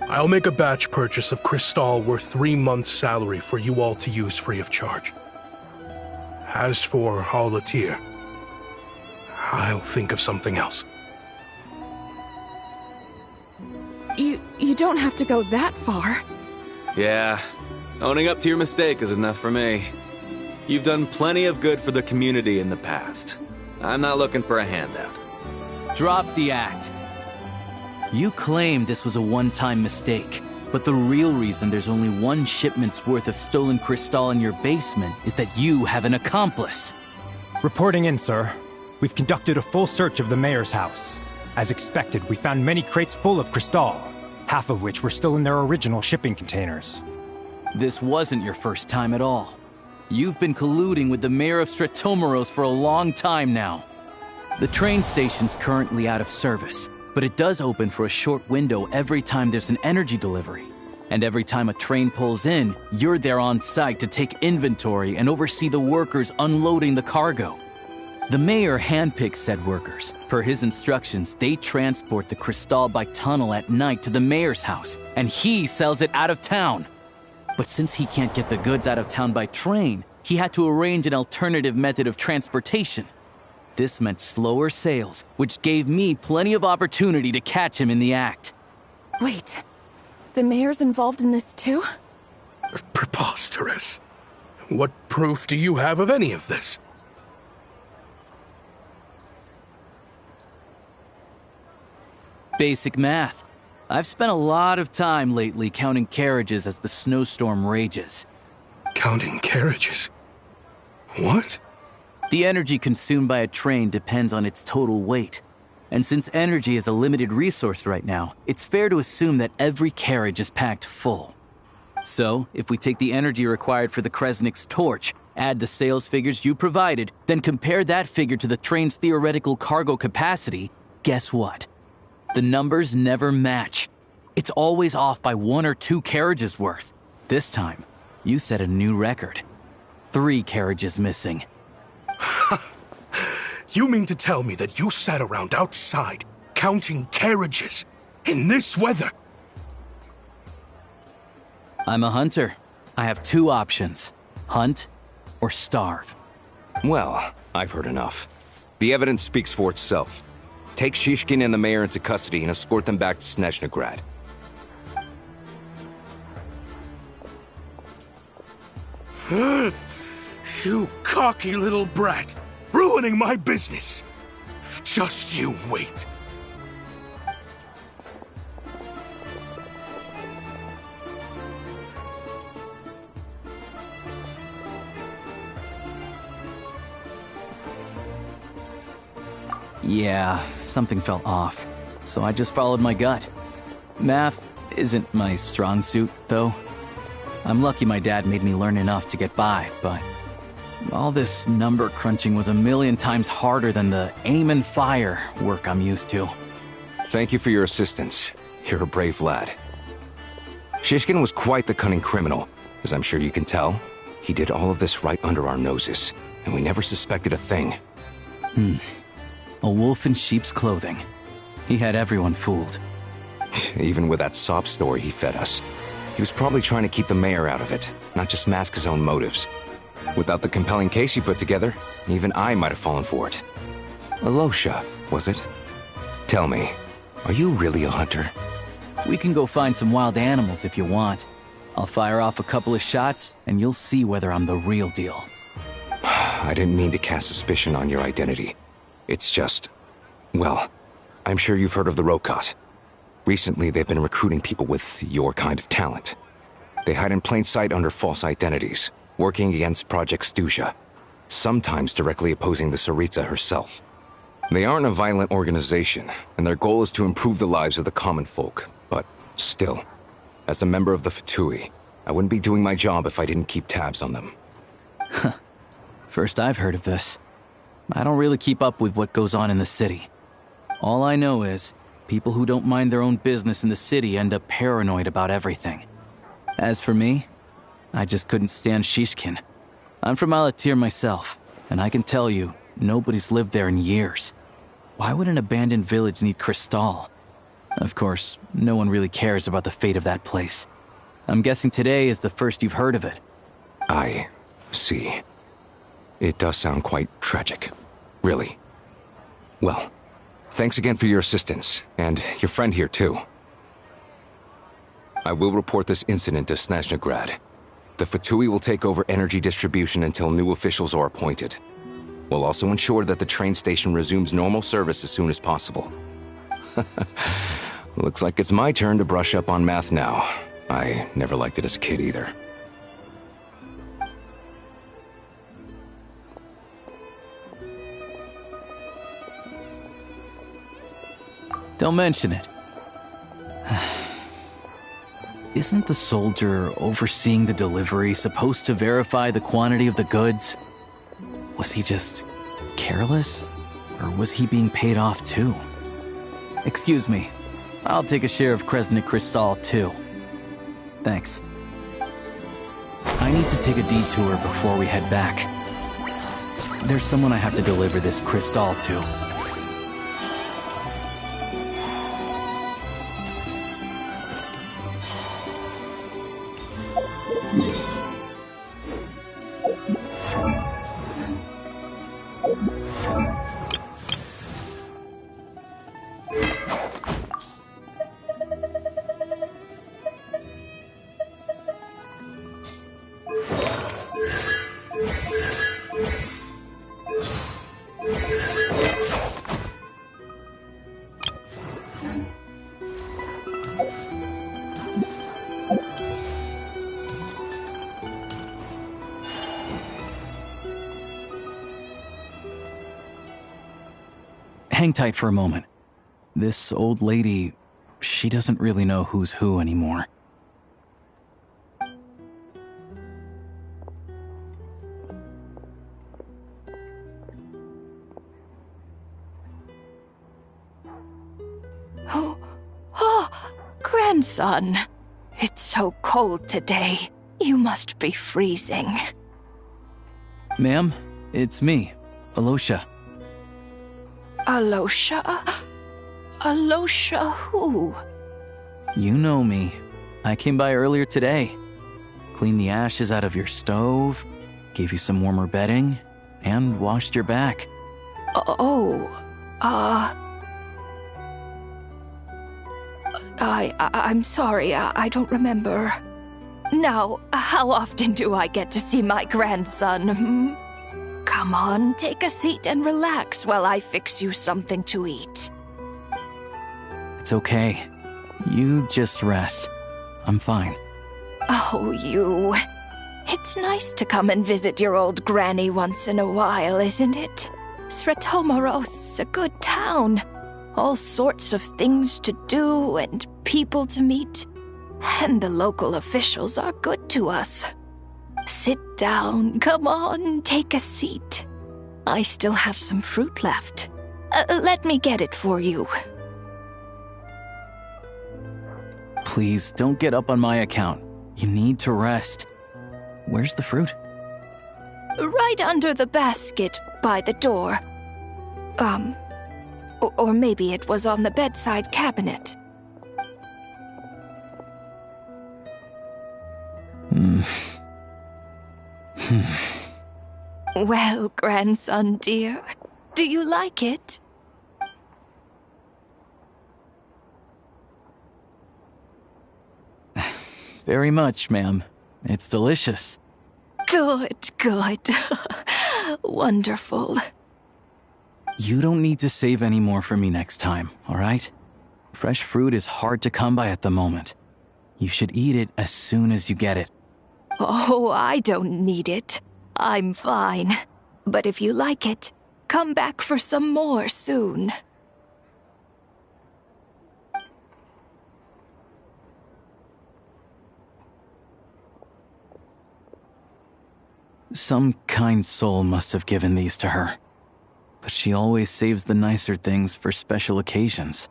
I'll make a batch purchase of Crystal worth 3 months' salary for you all to use free of charge. As for Alatir, I'll think of something else. You don't have to go that far. Yeah, owning up to your mistake is enough for me. You've done plenty of good for the community in the past. I'm not looking for a handout. Drop the act. You claim this was a one-time mistake, but the real reason there's only 1 shipment's worth of stolen Crystal in your basement is that you have an accomplice. Reporting in, sir. We've conducted a full search of the mayor's house. As expected, we found many crates full of Crystal, half of which were still in their original shipping containers. This wasn't your first time at all. You've been colluding with the mayor of Stratomeros for a long time now. The train station's currently out of service, but it does open for a short window every time there's an energy delivery. And every time a train pulls in, you're there on site to take inventory and oversee the workers unloading the cargo. The mayor handpicks said workers. Per his instructions, they transport the Crystal by tunnel at night to the mayor's house, and he sells it out of town. But since he can't get the goods out of town by train, he had to arrange an alternative method of transportation. This meant slower sales, which gave me plenty of opportunity to catch him in the act. Wait, the mayor's involved in this too? Preposterous. What proof do you have of any of this? Basic math. I've spent a lot of time lately counting carriages as the snowstorm rages. Counting carriages? What? The energy consumed by a train depends on its total weight. And since energy is a limited resource right now, it's fair to assume that every carriage is packed full. So, if we take the energy required for the Kresnik's torch, add the sales figures you provided, then compare that figure to the train's theoretical cargo capacity, guess what? The numbers never match. It's always off by 1 or 2 carriages worth. This time, you set a new record. 3 carriages missing. You mean to tell me that you sat around outside, counting carriages, in this weather? I'm a hunter. I have 2 options. Hunt or starve. Well, I've heard enough. The evidence speaks for itself. Take Shishkin and the mayor into custody and escort them back to Snezhnegrad. You cocky little brat! Ruining my business! Just you wait. Yeah, something felt off, so I just followed my gut. Math isn't my strong suit, though. I'm lucky my dad made me learn enough to get by, but all this number crunching was a million times harder than the aim and fire work I'm used to. Thank you for your assistance. You're a brave lad. Shishkin was quite the cunning criminal, as I'm sure you can tell. He did all of this right under our noses, and we never suspected a thing. A wolf in sheep's clothing. He had everyone fooled. Even with that sob story he fed us. He was probably trying to keep the mayor out of it, not just mask his own motives. Without the compelling case he put together, even I might have fallen for it. Alosha, was it? Tell me, are you really a hunter? We can go find some wild animals if you want. I'll fire off a couple of shots, and you'll see whether I'm the real deal. I didn't mean to cast suspicion on your identity. It's just... well, I'm sure you've heard of the Rokot. Recently, they've been recruiting people with your kind of talent. They hide in plain sight under false identities, working against Project Stusha, sometimes directly opposing the Tsaritsa herself. They aren't a violent organization, and their goal is to improve the lives of the common folk. But still, as a member of the Fatui, I wouldn't be doing my job if I didn't keep tabs on them. First I've heard of this. I don't really keep up with what goes on in the city. All I know is, people who don't mind their own business in the city end up paranoid about everything. As for me, I just couldn't stand Shishkin. I'm from Alatir myself, and I can tell you, nobody's lived there in years. Why would an abandoned village need Crystal? Of course, no one really cares about the fate of that place. I'm guessing today is the first you've heard of it. I see. It does sound quite tragic. Really. Well, thanks again for your assistance, and your friend here too. I will report this incident to Snezhnegrad. The Fatui will take over energy distribution until new officials are appointed. We'll also ensure that the train station resumes normal service as soon as possible. Looks like it's my turn to brush up on math now. I never liked it as a kid either. Don't mention it. Isn't the soldier overseeing the delivery supposed to verify the quantity of the goods? Was he just careless? Or was he being paid off too? Excuse me. I'll take a share of Kresnik Crystal too. Thanks. I need to take a detour before we head back. There's someone I have to deliver this crystal to. Hang tight for a moment. This old lady, she doesn't really know who's who anymore. Grandson. It's so cold today. You must be freezing. Ma'am, it's me, Alosha. Alosha? Alosha who? You know me. I came by earlier today. Cleaned the ashes out of your stove, gave you some warmer bedding, and washed your back. I'm sorry, I don't remember. Now, how often do I get to see my grandson? Come on, take a seat and relax while I fix you something to eat. It's okay. You just rest. I'm fine. Oh, you. It's nice to come and visit your old granny once in a while, isn't it? Sretomoros is a good town. All sorts of things to do and people to meet. And the local officials are good to us. Sit down, come on, take a seat. I still have some fruit left. Let me get it for you. Please, don't get up on my account. You need to rest. Where's the fruit? Right under the basket by the door. Or maybe it was on the bedside cabinet. Well, grandson dear, do you like it? Very much, ma'am. It's delicious. Good, good. Wonderful. You don't need to save any more for me next time, all right? Fresh fruit is hard to come by at the moment. You should eat it as soon as you get it. Oh, I don't need it. I'm fine. But if you like it, come back for some more soon. Some kind soul must have given these to her. But she always saves the nicer things for special occasions.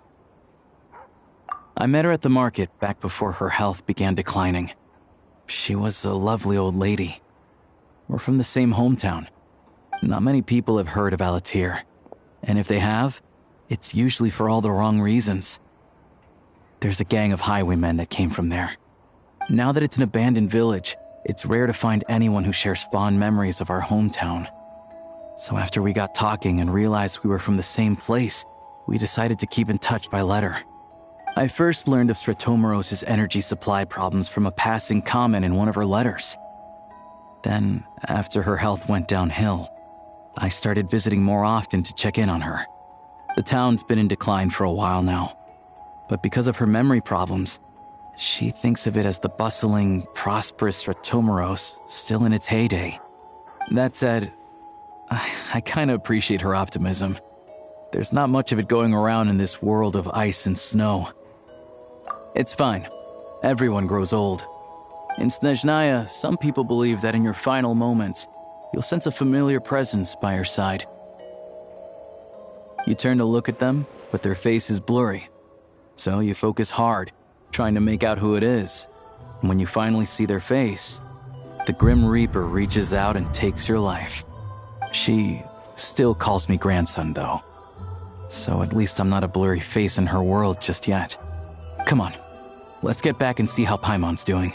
I met her at the market back before her health began declining. She was a lovely old lady. We're from the same hometown. Not many people have heard of Alatir. And if they have, it's usually for all the wrong reasons. There's a gang of highwaymen that came from there. Now that it's an abandoned village, it's rare to find anyone who shares fond memories of our hometown. So after we got talking and realized we were from the same place, we decided to keep in touch by letter. I first learned of Sretomoros' energy supply problems from a passing comment in one of her letters. Then, after her health went downhill, I started visiting more often to check in on her. The town's been in decline for a while now, but because of her memory problems, she thinks of it as the bustling, prosperous Sretomoros still in its heyday. That said, I kinda appreciate her optimism. There's not much of it going around in this world of ice and snow. It's fine. Everyone grows old. In Snezhnaya, some people believe that in your final moments, you'll sense a familiar presence by your side. You turn to look at them, but their face is blurry. So you focus hard, trying to make out who it is. And when you finally see their face, the Grim Reaper reaches out and takes your life. She still calls me grandson, though. So at least I'm not a blurry face in her world just yet. Come on, let's get back and see how Paimon's doing.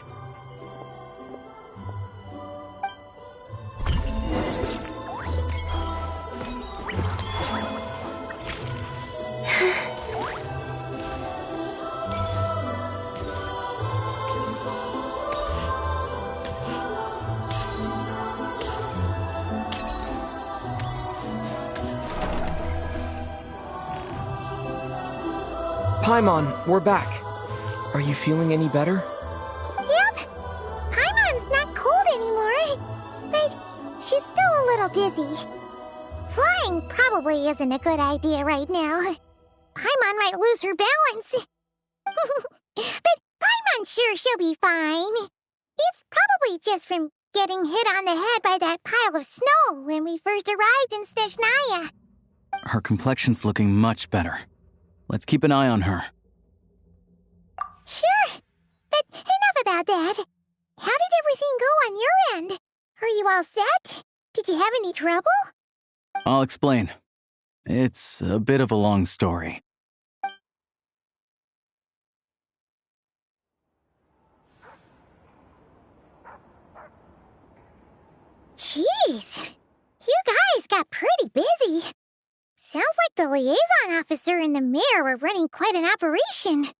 Paimon, we're back. Are you feeling any better? Yep. Paimon's not cold anymore, but she's still a little dizzy. Flying probably isn't a good idea right now. Paimon might lose her balance. But Paimon's sure she'll be fine. It's probably just from getting hit on the head by that pile of snow when we first arrived in Snezhnaya. Her complexion's looking much better. Let's keep an eye on her. Sure, but enough about that. How did everything go on your end? Are you all set? Did you have any trouble? I'll explain. It's a bit of a long story. Jeez, you guys got pretty busy. Sounds like the liaison officer and the mayor were running quite an operation.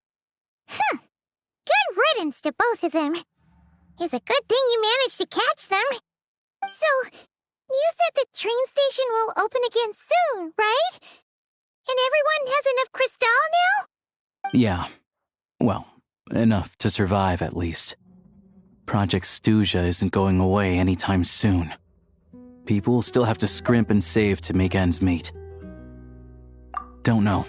Good riddance to both of them. It's a good thing you managed to catch them. So, you said the train station will open again soon, right? And everyone has enough crystal now? Yeah. Well, enough to survive at least. Project Stuja isn't going away anytime soon. People still have to scrimp and save to make ends meet. Don't know.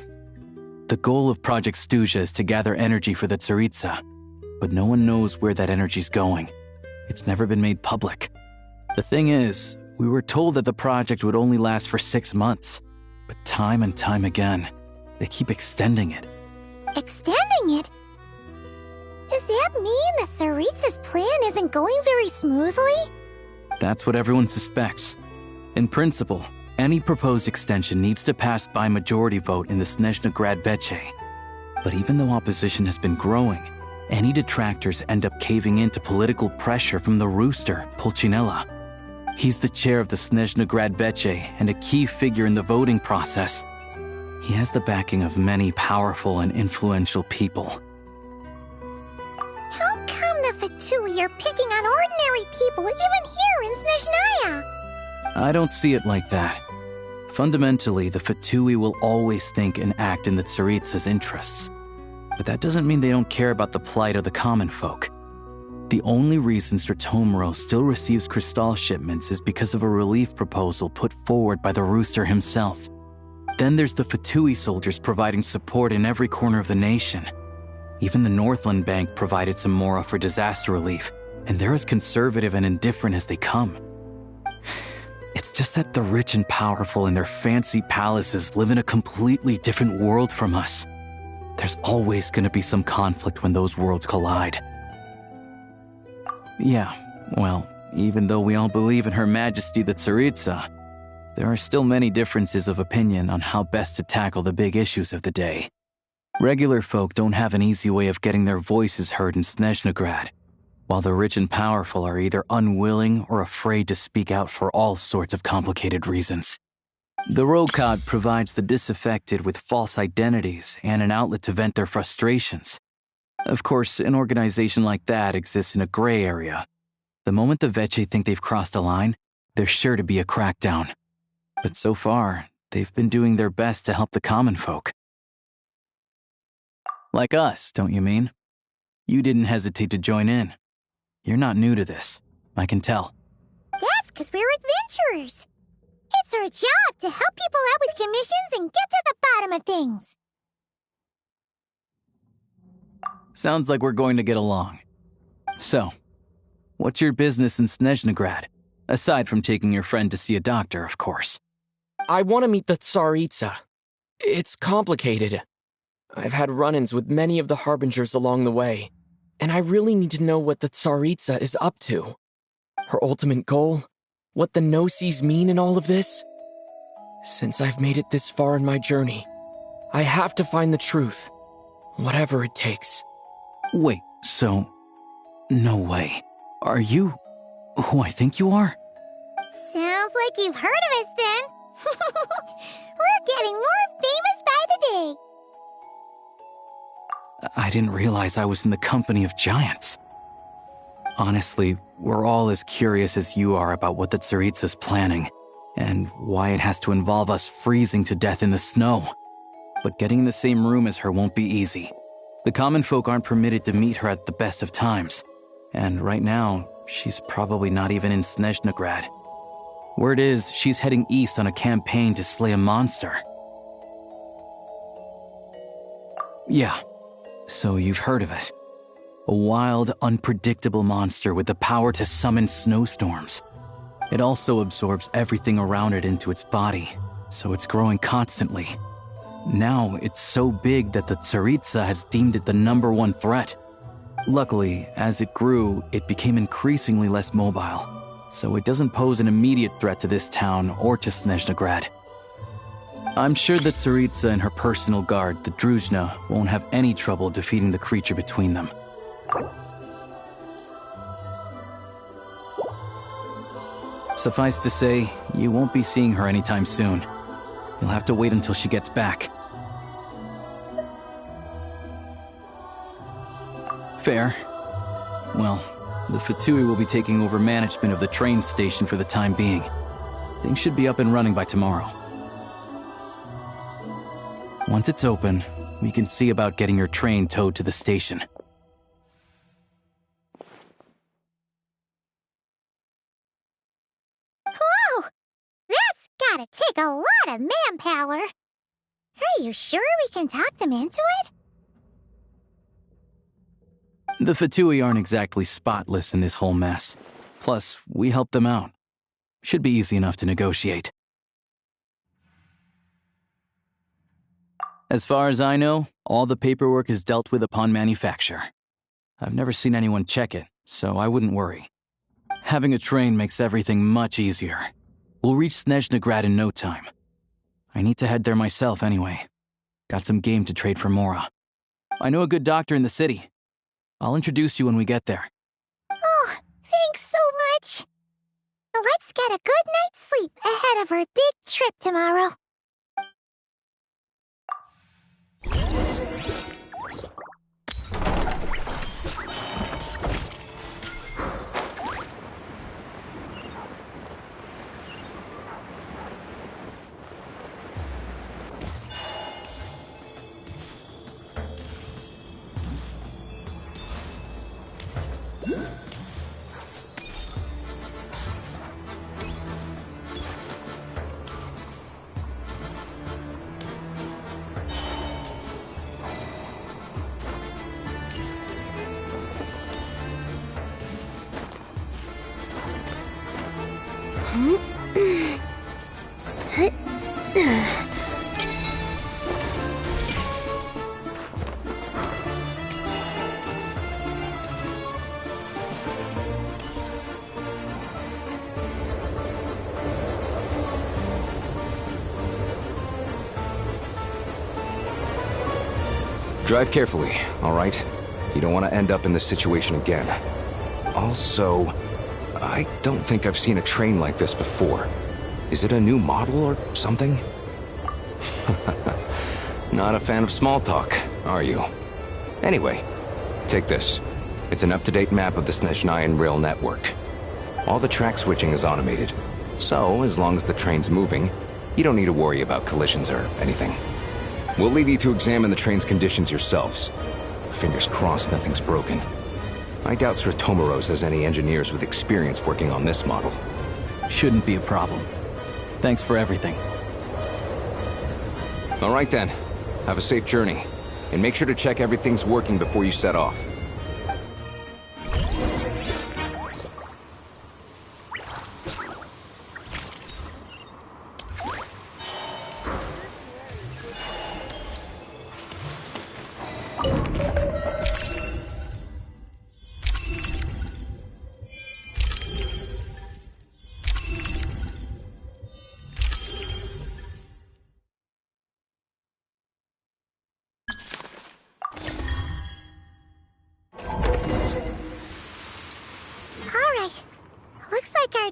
The goal of Project Stuja is to gather energy for the Tsaritsa, but no one knows where that energy's going. It's never been made public. The thing is, we were told that the project would only last for 6 months, but time and time again, they keep extending it. Extending it? Does that mean the Tsaritsa's plan isn't going very smoothly? That's what everyone suspects. In principle, any proposed extension needs to pass by majority vote in the Snezhna Grad Veche. But even though opposition has been growing, any detractors end up caving in to political pressure from the rooster, Pulcinella. He's the chair of the Snezhna Grad Veche and a key figure in the voting process. He has the backing of many powerful and influential people. How come the Fatui are picking on ordinary people even here in Snezhnaya? I don't see it like that. Fundamentally, the Fatui will always think and act in the Tsaritsa's interests. But that doesn't mean they don't care about the plight of the common folk. The only reason Stratomero still receives Crystal shipments is because of a relief proposal put forward by the Rooster himself. Then there's the Fatui soldiers providing support in every corner of the nation. Even the Northland Bank provided some mora for disaster relief, and they're as conservative and indifferent as they come. It's just that the rich and powerful in their fancy palaces live in a completely different world from us. There's always going to be some conflict when those worlds collide. Yeah, well, even though we all believe in Her Majesty the Tsaritsa, there are still many differences of opinion on how best to tackle the big issues of the day. Regular folk don't have an easy way of getting their voices heard in Snezhnagrad, while the rich and powerful are either unwilling or afraid to speak out for all sorts of complicated reasons. The Rokad provides the disaffected with false identities and an outlet to vent their frustrations. Of course, an organization like that exists in a gray area. The moment the Veche think they've crossed a line, there's sure to be a crackdown. But so far, they've been doing their best to help the common folk. Like us, don't you mean? You didn't hesitate to join in. You're not new to this, I can tell. That's because we're adventurers. It's our job to help people out with commissions and get to the bottom of things. Sounds like we're going to get along. So, what's your business in Snezhnagrad? Aside from taking your friend to see a doctor, of course. I want to meet the Tsaritsa. It's complicated. I've had run-ins with many of the Harbingers along the way, and I really need to know what the Tsaritsa is up to. Her ultimate goal? What the no-sees mean in all of this? Since I've made it this far in my journey, I have to find the truth, whatever it takes. Wait, so... No way. Are you who I think you are? Sounds like you've heard of us then. We're getting more famous by the day. I didn't realize I was in the company of giants. Honestly, we're all as curious as you are about what the Tsaritsa's planning, and why it has to involve us freezing to death in the snow. But getting in the same room as her won't be easy. The common folk aren't permitted to meet her at the best of times, and right now, she's probably not even in Snezhnagrad. Word is, she's heading east on a campaign to slay a monster. Yeah, so you've heard of it. A wild, unpredictable monster with the power to summon snowstorms. It also absorbs everything around it into its body, so it's growing constantly. Now, it's so big that the Tsaritsa has deemed it the #1 threat. Luckily, as it grew, it became increasingly less mobile, so it doesn't pose an immediate threat to this town or to Snezhnagrad. I'm sure the Tsaritsa and her personal guard, the Druzhna, won't have any trouble defeating the creature between them. Suffice to say, you won't be seeing her anytime soon. You'll have to wait until she gets back. Fair. Well, the Fatui will be taking over management of the train station for the time being. Things should be up and running by tomorrow. Once it's open, we can see about getting your train towed to the station. Whoa! That'd take a lot of manpower. Are you sure we can talk them into it? The Fatui aren't exactly spotless in this whole mess. Plus, we helped them out. Should be easy enough to negotiate. As far as I know, all the paperwork is dealt with upon manufacture. I've never seen anyone check it, so I wouldn't worry. Having a train makes everything much easier. We'll reach Snezhnegrad in no time. I need to head there myself anyway. Got some game to trade for Mora. I know a good doctor in the city. I'll introduce you when we get there. Oh, thanks so much. Let's get a good night's sleep ahead of our big trip tomorrow. Drive carefully, all right? You don't want to end up in this situation again. Also, I don't think I've seen a train like this before. Is it a new model or something? Not a fan of small talk, are you? Anyway, take this. It's an up-to-date map of the Snezhnayan rail network. All the track switching is automated, so as long as the train's moving, you don't need to worry about collisions or anything. We'll leave you to examine the train's conditions yourselves. Fingers crossed nothing's broken. I doubt Sir Tomoros has any engineers with experience working on this model. Shouldn't be a problem. Thanks for everything. All right then. Have a safe journey. And make sure to check everything's working before you set off.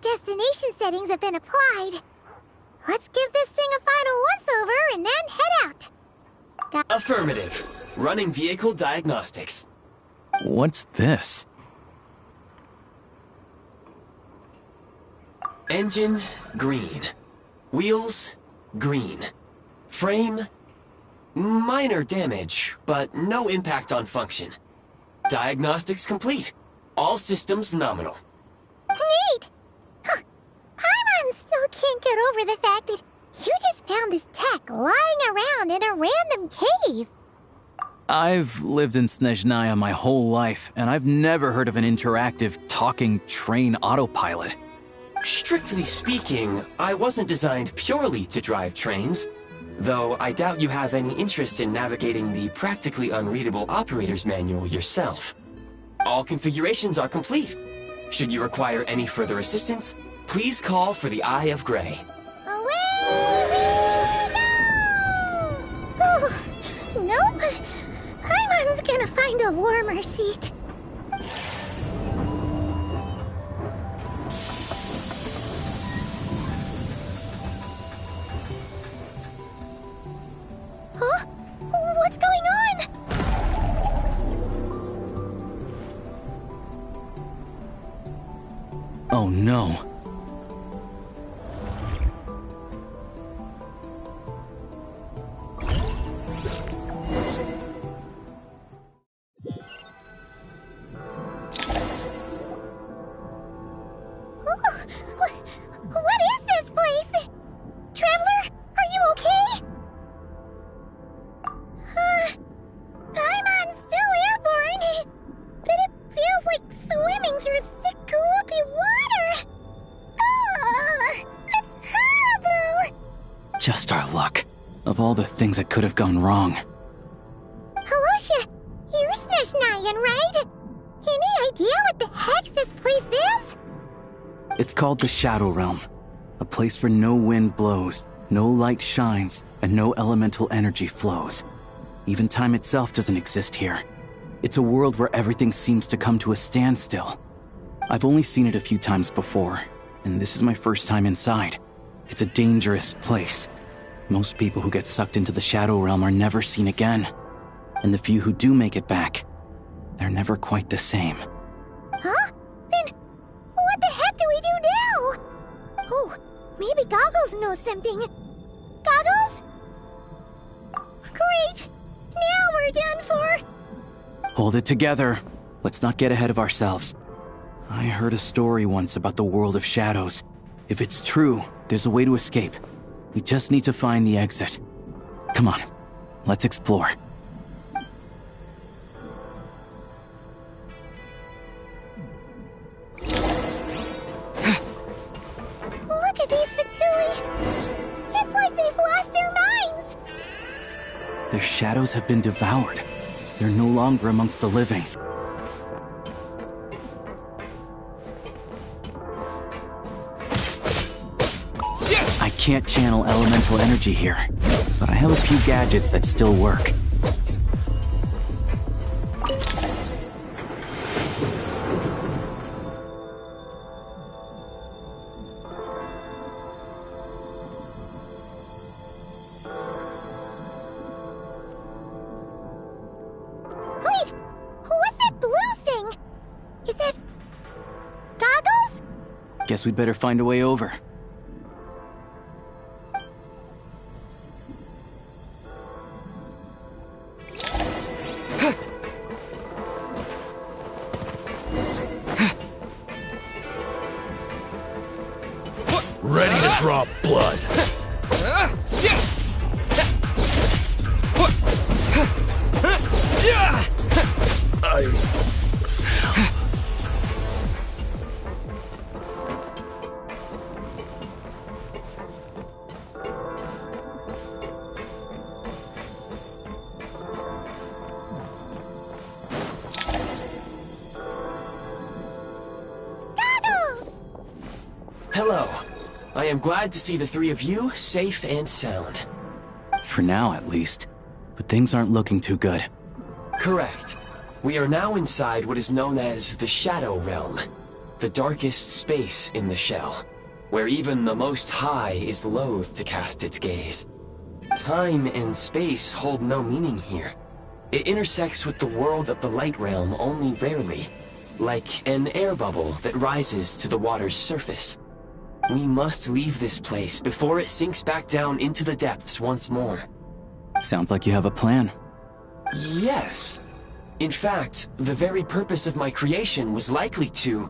Destination settings have been applied. Let's give this thing a final once-over and then head out. Affirmative. Running vehicle diagnostics. What's this? Engine, green. Wheels, green. Frame, minor damage, but no impact on function. Diagnostics complete. All systems nominal. Neat! Huh. Paimon still can't get over the fact that you just found this tech lying around in a random cave. I've lived in Snezhnaya my whole life, and I've never heard of an interactive, talking train autopilot. Strictly speaking, I wasn't designed purely to drive trains, though I doubt you have any interest in navigating the practically unreadable operator's manual yourself. All configurations are complete. Should you require any further assistance, please call for the Eye of Grey. Away we go! Oh, nope. Paimon's gonna find a warmer seat. Huh? What's going on? Oh no. Just our luck. Of all the things that could have gone wrong. Halosha, you're Snezhnayan, right? Any idea what the heck this place is? It's called the Shadow Realm. A place where no wind blows, no light shines, and no elemental energy flows. Even time itself doesn't exist here. It's a world where everything seems to come to a standstill. I've only seen it a few times before, and this is my first time inside. It's a dangerous place. Most people who get sucked into the Shadow Realm are never seen again. And the few who do make it back, they're never quite the same. Huh? Then what the heck do we do now? Oh, maybe Goggles knows something. Goggles? Great! Now we're done for! Hold it together. Let's not get ahead of ourselves. I heard a story once about the world of shadows. If it's true, there's a way to escape. We just need to find the exit. Come on, let's explore. Look at these Fatui! It's like they've lost their minds! Their shadows have been devoured. They're no longer amongst the living. I can't channel elemental energy here, but I have a few gadgets that still work. Wait! What's that blue thing? Is that... Goggles? Guess we'd better find a way over. Ready to draw blood. Goggles! Hello. I am glad to see the three of you safe and sound. For now, at least. But things aren't looking too good. Correct. We are now inside what is known as the Shadow Realm, the darkest space in the shell, where even the Most High is loath to cast its gaze. Time and space hold no meaning here. It intersects with the world of the Light Realm only rarely, like an air bubble that rises to the water's surface. We must leave this place before it sinks back down into the depths once more. Sounds like you have a plan. Yes. In fact, the very purpose of my creation was likely to...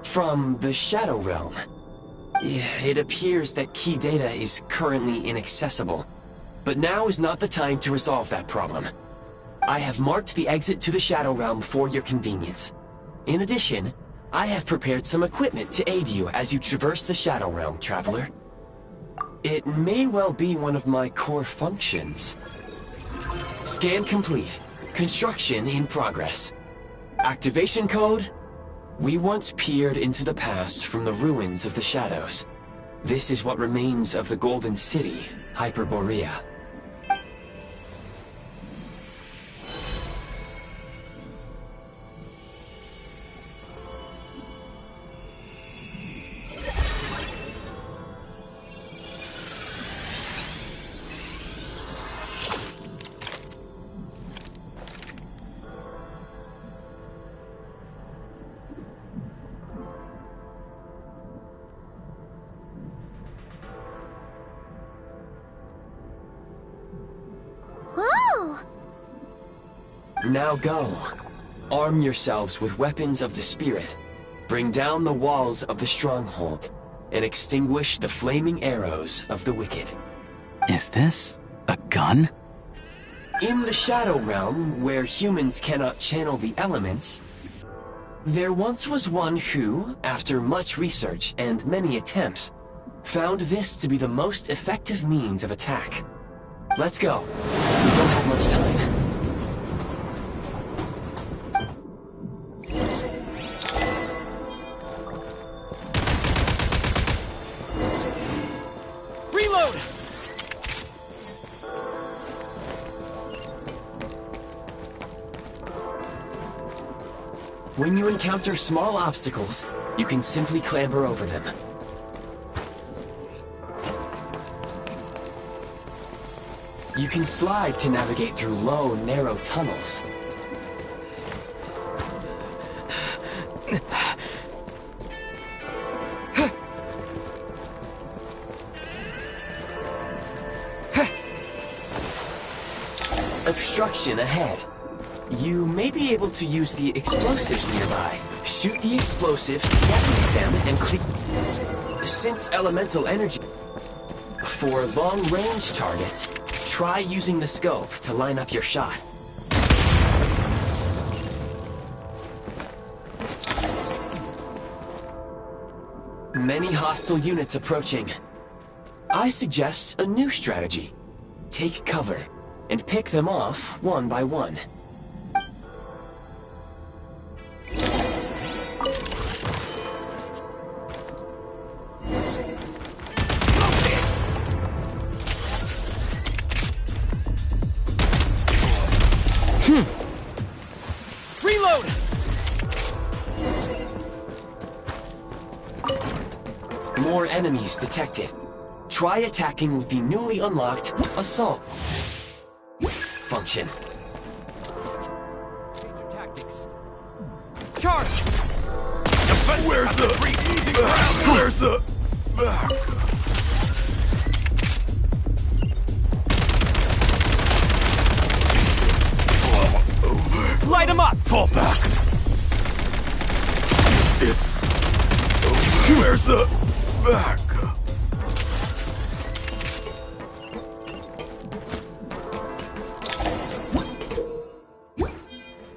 from the Shadow Realm. It appears that key data is currently inaccessible, but now is not the time to resolve that problem. I have marked the exit to the Shadow Realm for your convenience. In addition, I have prepared some equipment to aid you as you traverse the Shadow Realm, Traveler. It may well be one of my core functions. Scan complete. Construction in progress. Activation code? We once peered into the past from the ruins of the shadows. This is what remains of the Golden City, Hyperborea. Whoa! Now go. Arm yourselves with weapons of the spirit. Bring down the walls of the stronghold, and extinguish the flaming arrows of the wicked. Is this a gun? In the Shadow Realm, where humans cannot channel the elements, there once was one who, after much research and many attempts, found this to be the most effective means of attack. Let's go. We don't have much time. Reload! When you encounter small obstacles, you can simply clamber over them. You can slide to navigate through low, narrow tunnels. Obstruction ahead. You may be able to use the explosives nearby. Shoot the explosives, detonate them, and clear. Since elemental energy... For long-range targets, try using the scope to line up your shot. Many hostile units approaching. I suggest a new strategy. Take cover, and pick them off one by one. Reload! More enemies detected. Try attacking with the newly unlocked Assault function. Charge! Where's the... Light him up! Fall back. It's... Where's the... back?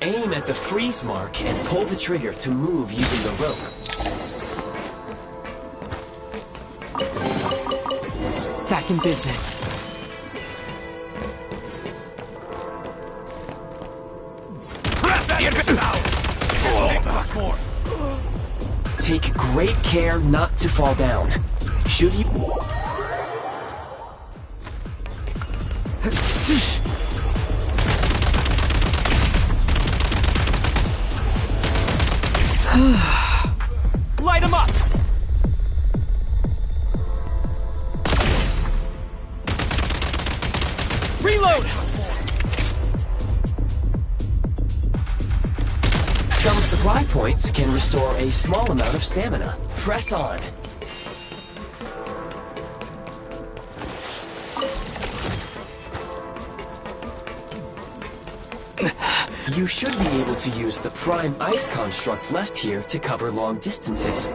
Aim at the freeze mark and pull the trigger to move using the rope. Back in business. Take great care not to fall down. Should you... Light him up! Reload! Some supply points can restore a small amount of stamina. Press on. You should be able to use the Prime Ice construct left here to cover long distances.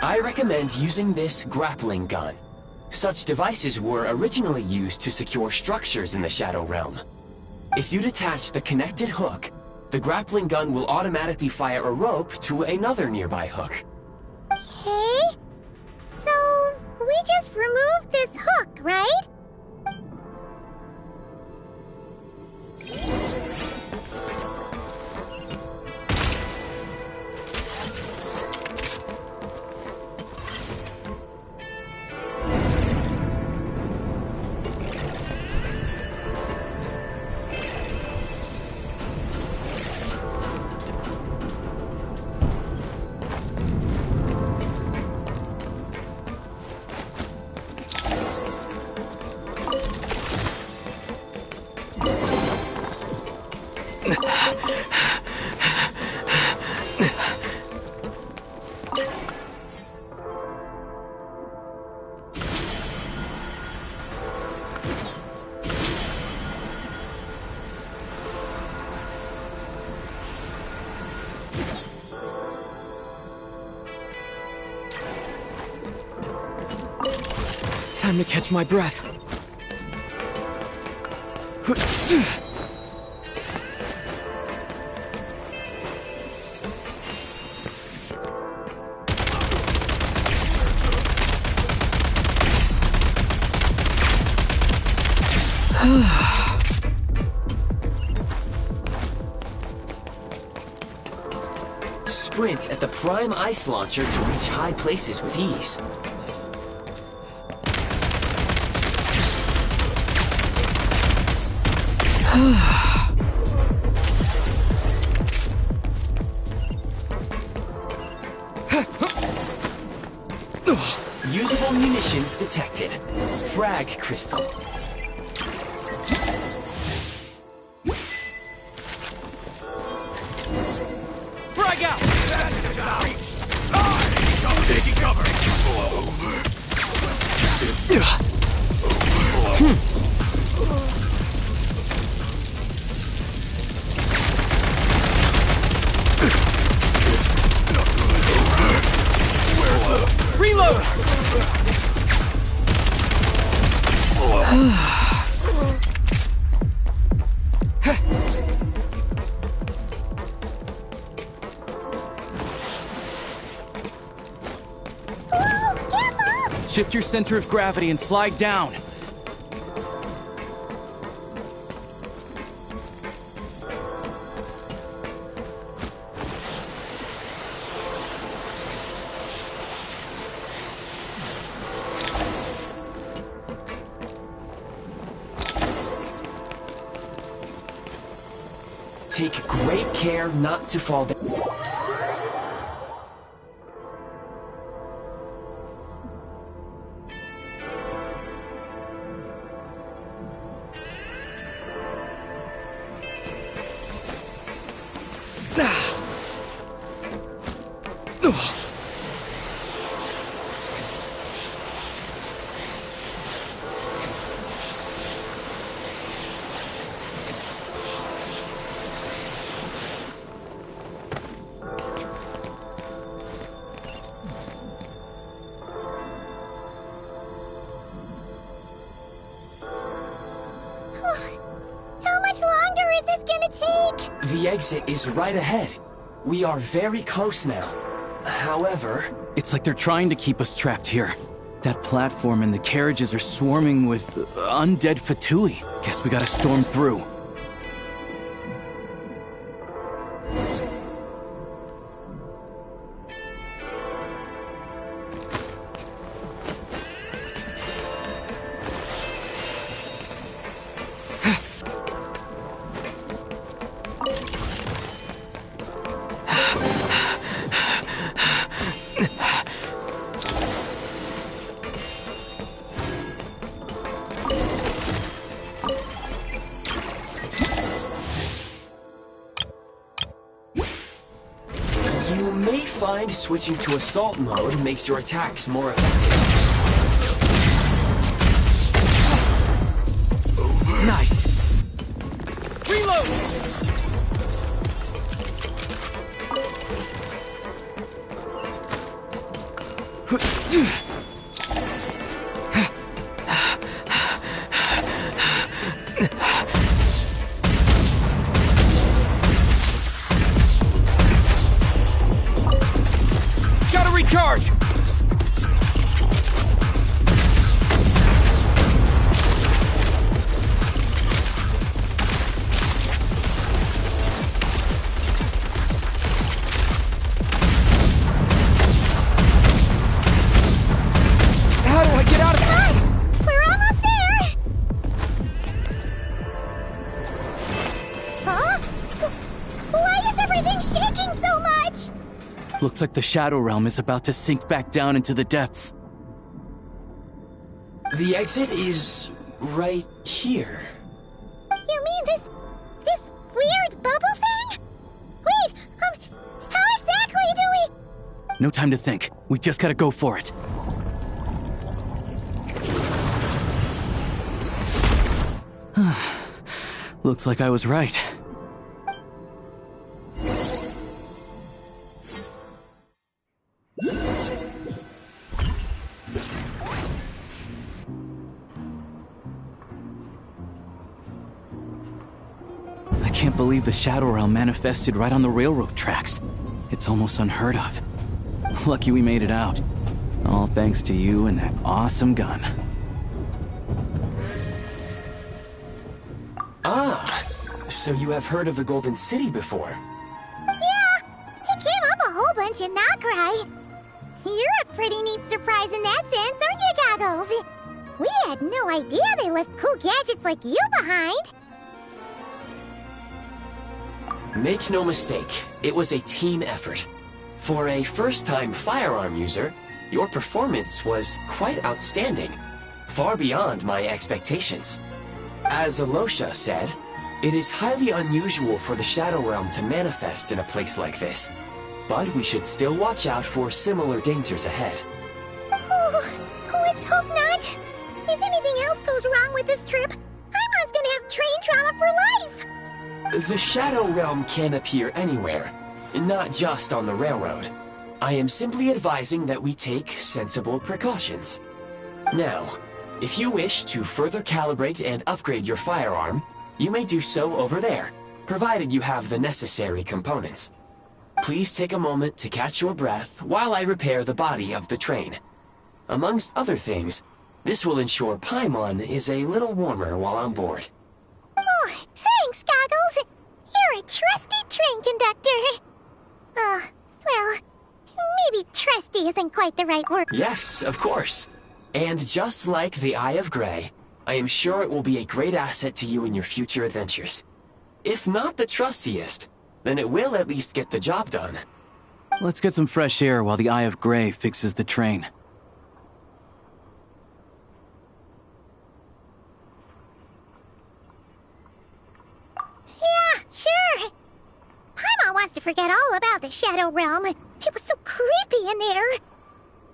I recommend using this grappling gun. Such devices were originally used to secure structures in the Shadow Realm. If you detach the connected hook, the grappling gun will automatically fire a rope to another nearby hook. Okay. So, we just removed this hook, right? to catch my breath. Sprint at the prime ice launcher to reach high places with ease. Usable munitions detected. Frag crystal. Frag out! Taking cover. Reload! Shift your center of gravity and slide down. Take great care not to fall down. How much longer is this gonna take? The exit is right ahead. We are very close now. However... It's like they're trying to keep us trapped here. That platform and the carriages are swarming with undead Fatui. Guess we gotta storm through. You may find switching to assault mode makes your attacks more effective. Nice. Reload! Gotta recharge! How do I get out of this? We're almost there! Huh? Why is everything shaking so much? Looks like the Shadow Realm is about to sink back down into the depths. The exit is right here. You mean this weird bubble thing? Wait, how exactly do we... No time to think. We just gotta go for it. Looks like I was right. can't believe the Shadow Realm manifested right on the railroad tracks. It's almost unheard of. Lucky we made it out. All thanks to you and that awesome gun. Ah, so you have heard of the Golden City before? Yeah, it came up a whole bunch in Nokrai. You're a pretty neat surprise in that sense, aren't you, Goggles? We had no idea they left cool gadgets like you behind. Make no mistake, it was a team effort. For a first-time firearm user, your performance was quite outstanding, far beyond my expectations. As Alosha said, it is highly unusual for the Shadow Realm to manifest in a place like this, but we should still watch out for similar dangers ahead. Oh, let's hope not. If anything else goes wrong with this trip, Paimon's gonna have train trauma for life. The Shadow Realm can appear anywhere, not just on the railroad. I am simply advising that we take sensible precautions. Now, if you wish to further calibrate and upgrade your firearm, you may do so over there, provided you have the necessary components. Please take a moment to catch your breath while I repair the body of the train. Amongst other things, this will ensure Paimon is a little warmer while on board. Oh, thanks, Goggles. You're a trusty train conductor. Well, maybe trusty isn't quite the right word. Yes, of course. And just like the Eye of Grey, I am sure it will be a great asset to you in your future adventures. If not the trustiest, then it will at least get the job done. Let's get some fresh air while the Eye of Grey fixes the train. Yeah, sure. Paimon wants to forget all about the Shadow Realm. It was so creepy in there.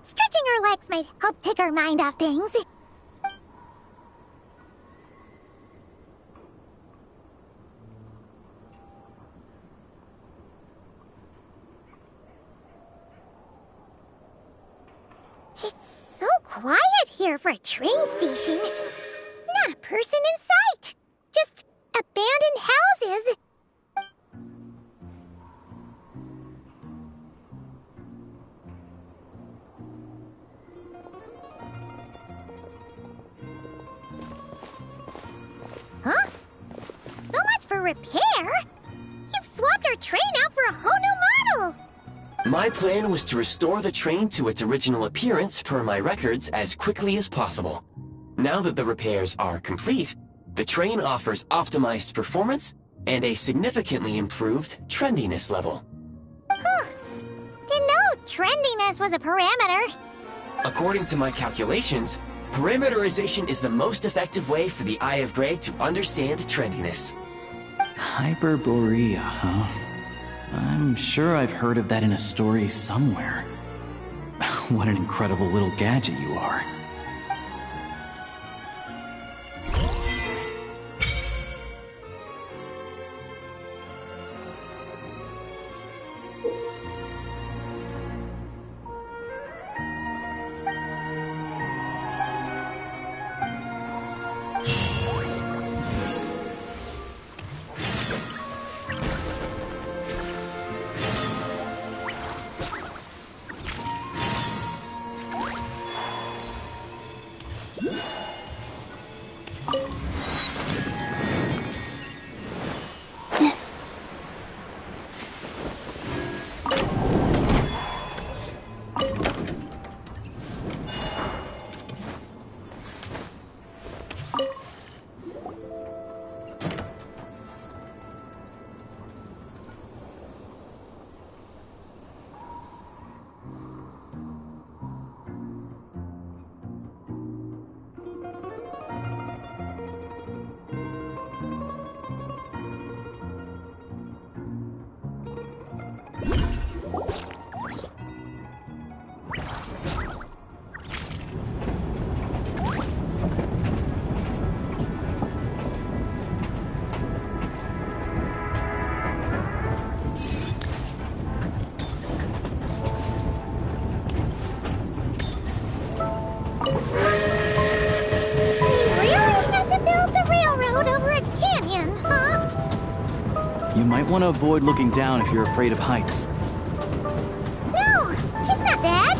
Stretching our legs might help take our mind off things. It's so quiet here for a train station. Not a person in sight. Just abandoned houses. Huh? So much for repair? You've swapped our train out for a whole new model! My plan was to restore the train to its original appearance per my records as quickly as possible. Now that the repairs are complete, the train offers optimized performance and a significantly improved trendiness level. Huh. Didn't know trendiness was a parameter. According to my calculations, parameterization is the most effective way for the Eye of Grey to understand trendiness. Hyperborea, huh? I'm sure I've heard of that in a story somewhere. What an incredible little gadget you are. You might want to avoid looking down if you're afraid of heights. No, it's not that.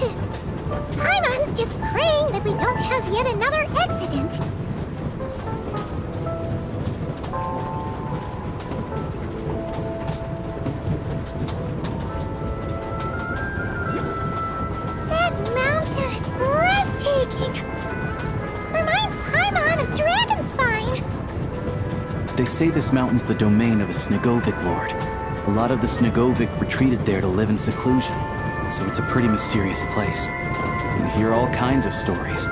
Paimon's just praying that we don't have yet another accident. That mountain is breathtaking. Reminds Paimon of Dragonspine. They say this mountain's the domain of a Snegovic lord. A lot of the Snegovic retreated there to live in seclusion, so it's a pretty mysterious place. You hear all kinds of stories.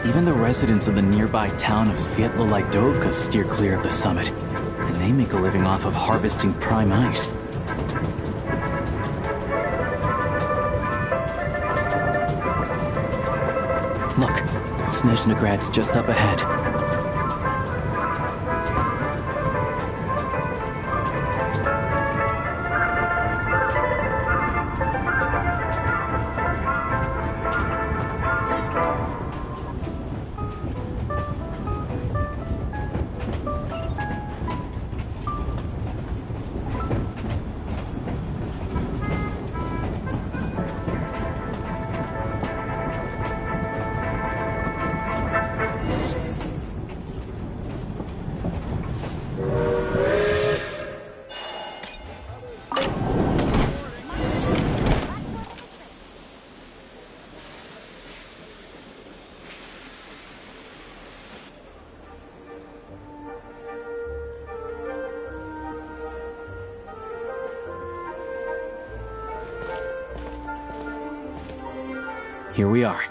Even the residents of the nearby town of Svietla Lidovka steer clear of the summit, and they make a living off of harvesting prime ice. Look, Snezhnograd's just up ahead. Here we are.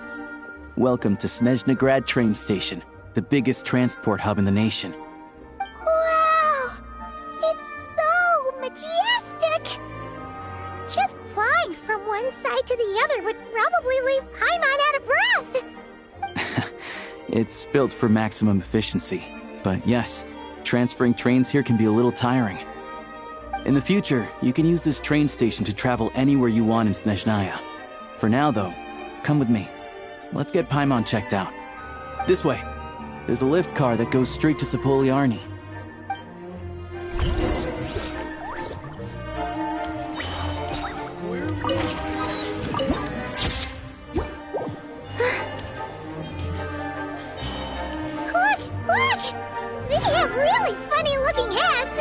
Welcome to Snezhnograd train station, the biggest transport hub in the nation. Wow! It's so majestic! Just flying from one side to the other would probably leave Paimon out of breath! It's built for maximum efficiency, but yes, transferring trains here can be a little tiring. In the future, you can use this train station to travel anywhere you want in Snezhnaya. For now, though, come with me. Let's get Paimon checked out. This way. There's a lift car that goes straight to Sapoliarny. Look! Look! They have really funny-looking hats!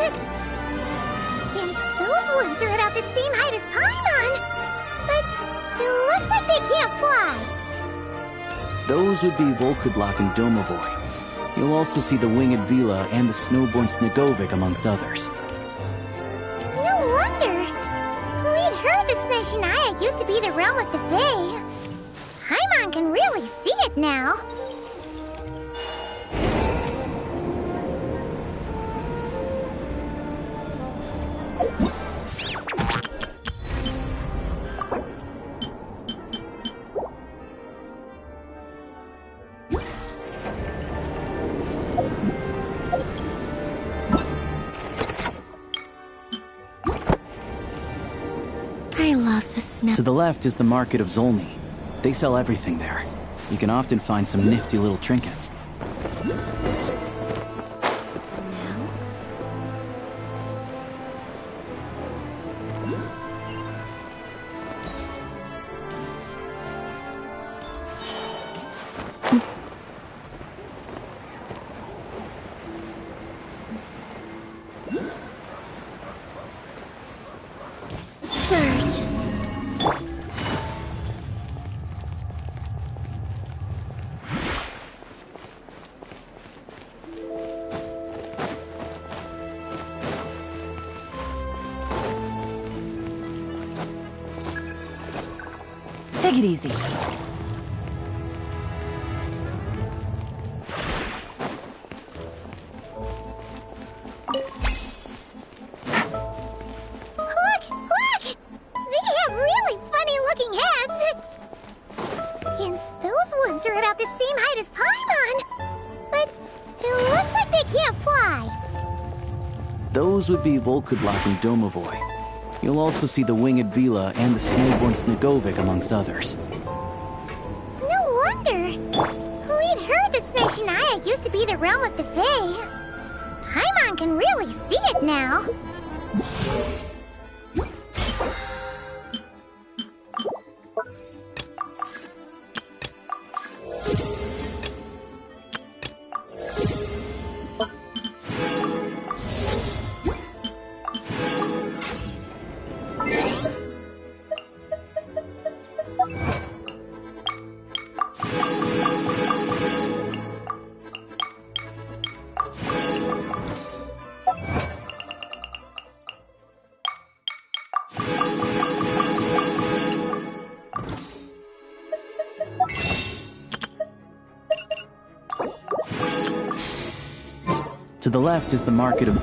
And those ones are about the same height as Paimon! But it looks like they can't fly! Those would be Volkudlak and Domovoy. You'll also see the Winged Vila and the Snowborn Snegovic, amongst others. No wonder! We'd heard that Snezhnaya used to be the realm of the Fae. Paimon can really see it now. I love the snow. To the left is the Market of Zolny. They sell everything there. You can often find some nifty little trinkets. Search. Take it easy. Look! Look! They have really funny-looking hats! And those ones are about the same height as Paimon! But it looks like they can't fly! Those would be Volkudlak and Domovoy. You'll also see the Winged Vila and the Snowborn Snegovic, amongst others. No wonder! We'd heard that Snezhnaya used to be the realm of the Fae. Paimon can really see it now. To the left is the market of...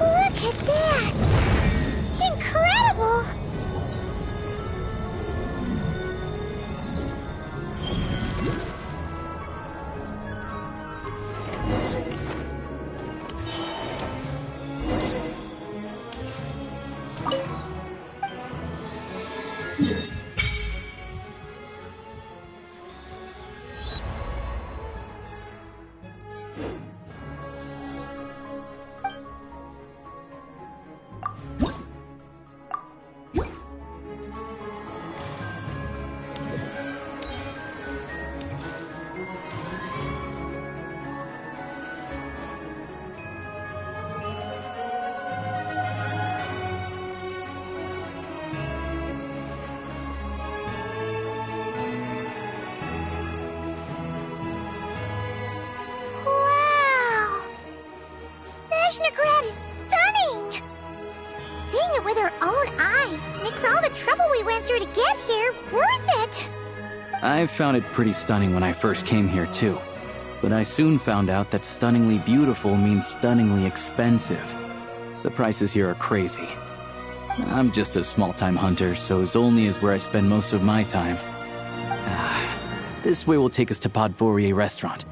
Look at that! Incredible! Snezhnegrad is stunning! Seeing it with our own eyes makes all the trouble we went through to get here worth it! I found it pretty stunning when I first came here too. But I soon found out that stunningly beautiful means stunningly expensive. The prices here are crazy. I'm just a small-time hunter, so Zolny is where I spend most of my time. This way will take us to Podvorier Restaurant.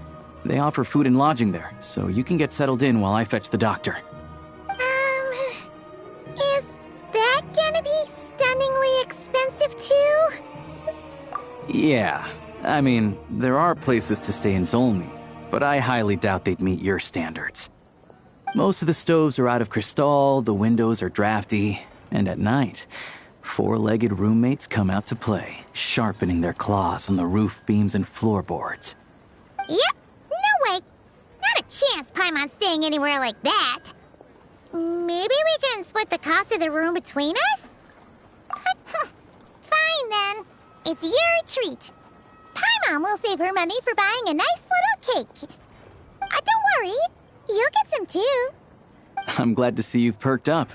They offer food and lodging there, so you can get settled in while I fetch the doctor. Is that gonna be stunningly expensive too? Yeah, I mean, there are places to stay in Zolny, but I highly doubt they'd meet your standards. Most of the stoves are out of crystal, the windows are drafty, and at night, four-legged roommates come out to play, sharpening their claws on the roof beams and floorboards. Yep, no way! Not a chance Paimon's staying anywhere like that. Maybe we can split the cost of the room between us? Fine then. It's your treat. Paimon will save her money for buying a nice little cake. Don't worry, you'll get some too. I'm glad to see you've perked up.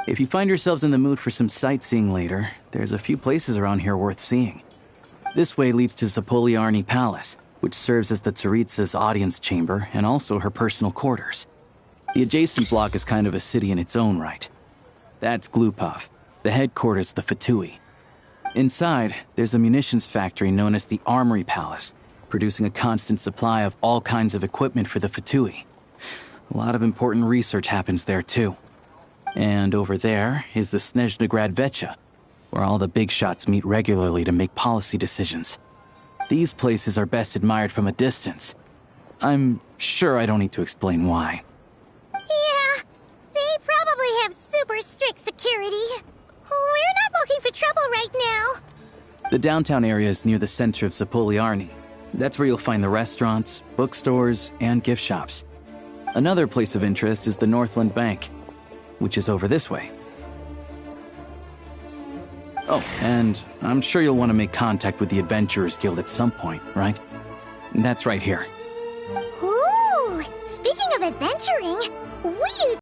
If you find yourselves in the mood for some sightseeing later, there's a few places around here worth seeing. This way leads to Zapoliarny Palace, which serves as the Tsaritsa's audience chamber and also her personal quarters. The adjacent block is kind of a city in its own right. That's Glupov, the headquarters of the Fatui. Inside, there's a munitions factory known as the Armory Palace, producing a constant supply of all kinds of equipment for the Fatui. A lot of important research happens there too. And over there is the Snezhnegrad Vecha, where all the big shots meet regularly to make policy decisions. These places are best admired from a distance. I'm sure I don't need to explain why. Yeah, they probably have super strict security. We're not looking for trouble right now. The downtown area is near the center of Zapoliarny. That's where you'll find the restaurants, bookstores, and gift shops. Another place of interest is the Northland Bank, which is over this way. Oh, and I'm sure you'll want to make contact with the Adventurers Guild at some point, right? That's right here. Ooh, speaking of adventuring, we use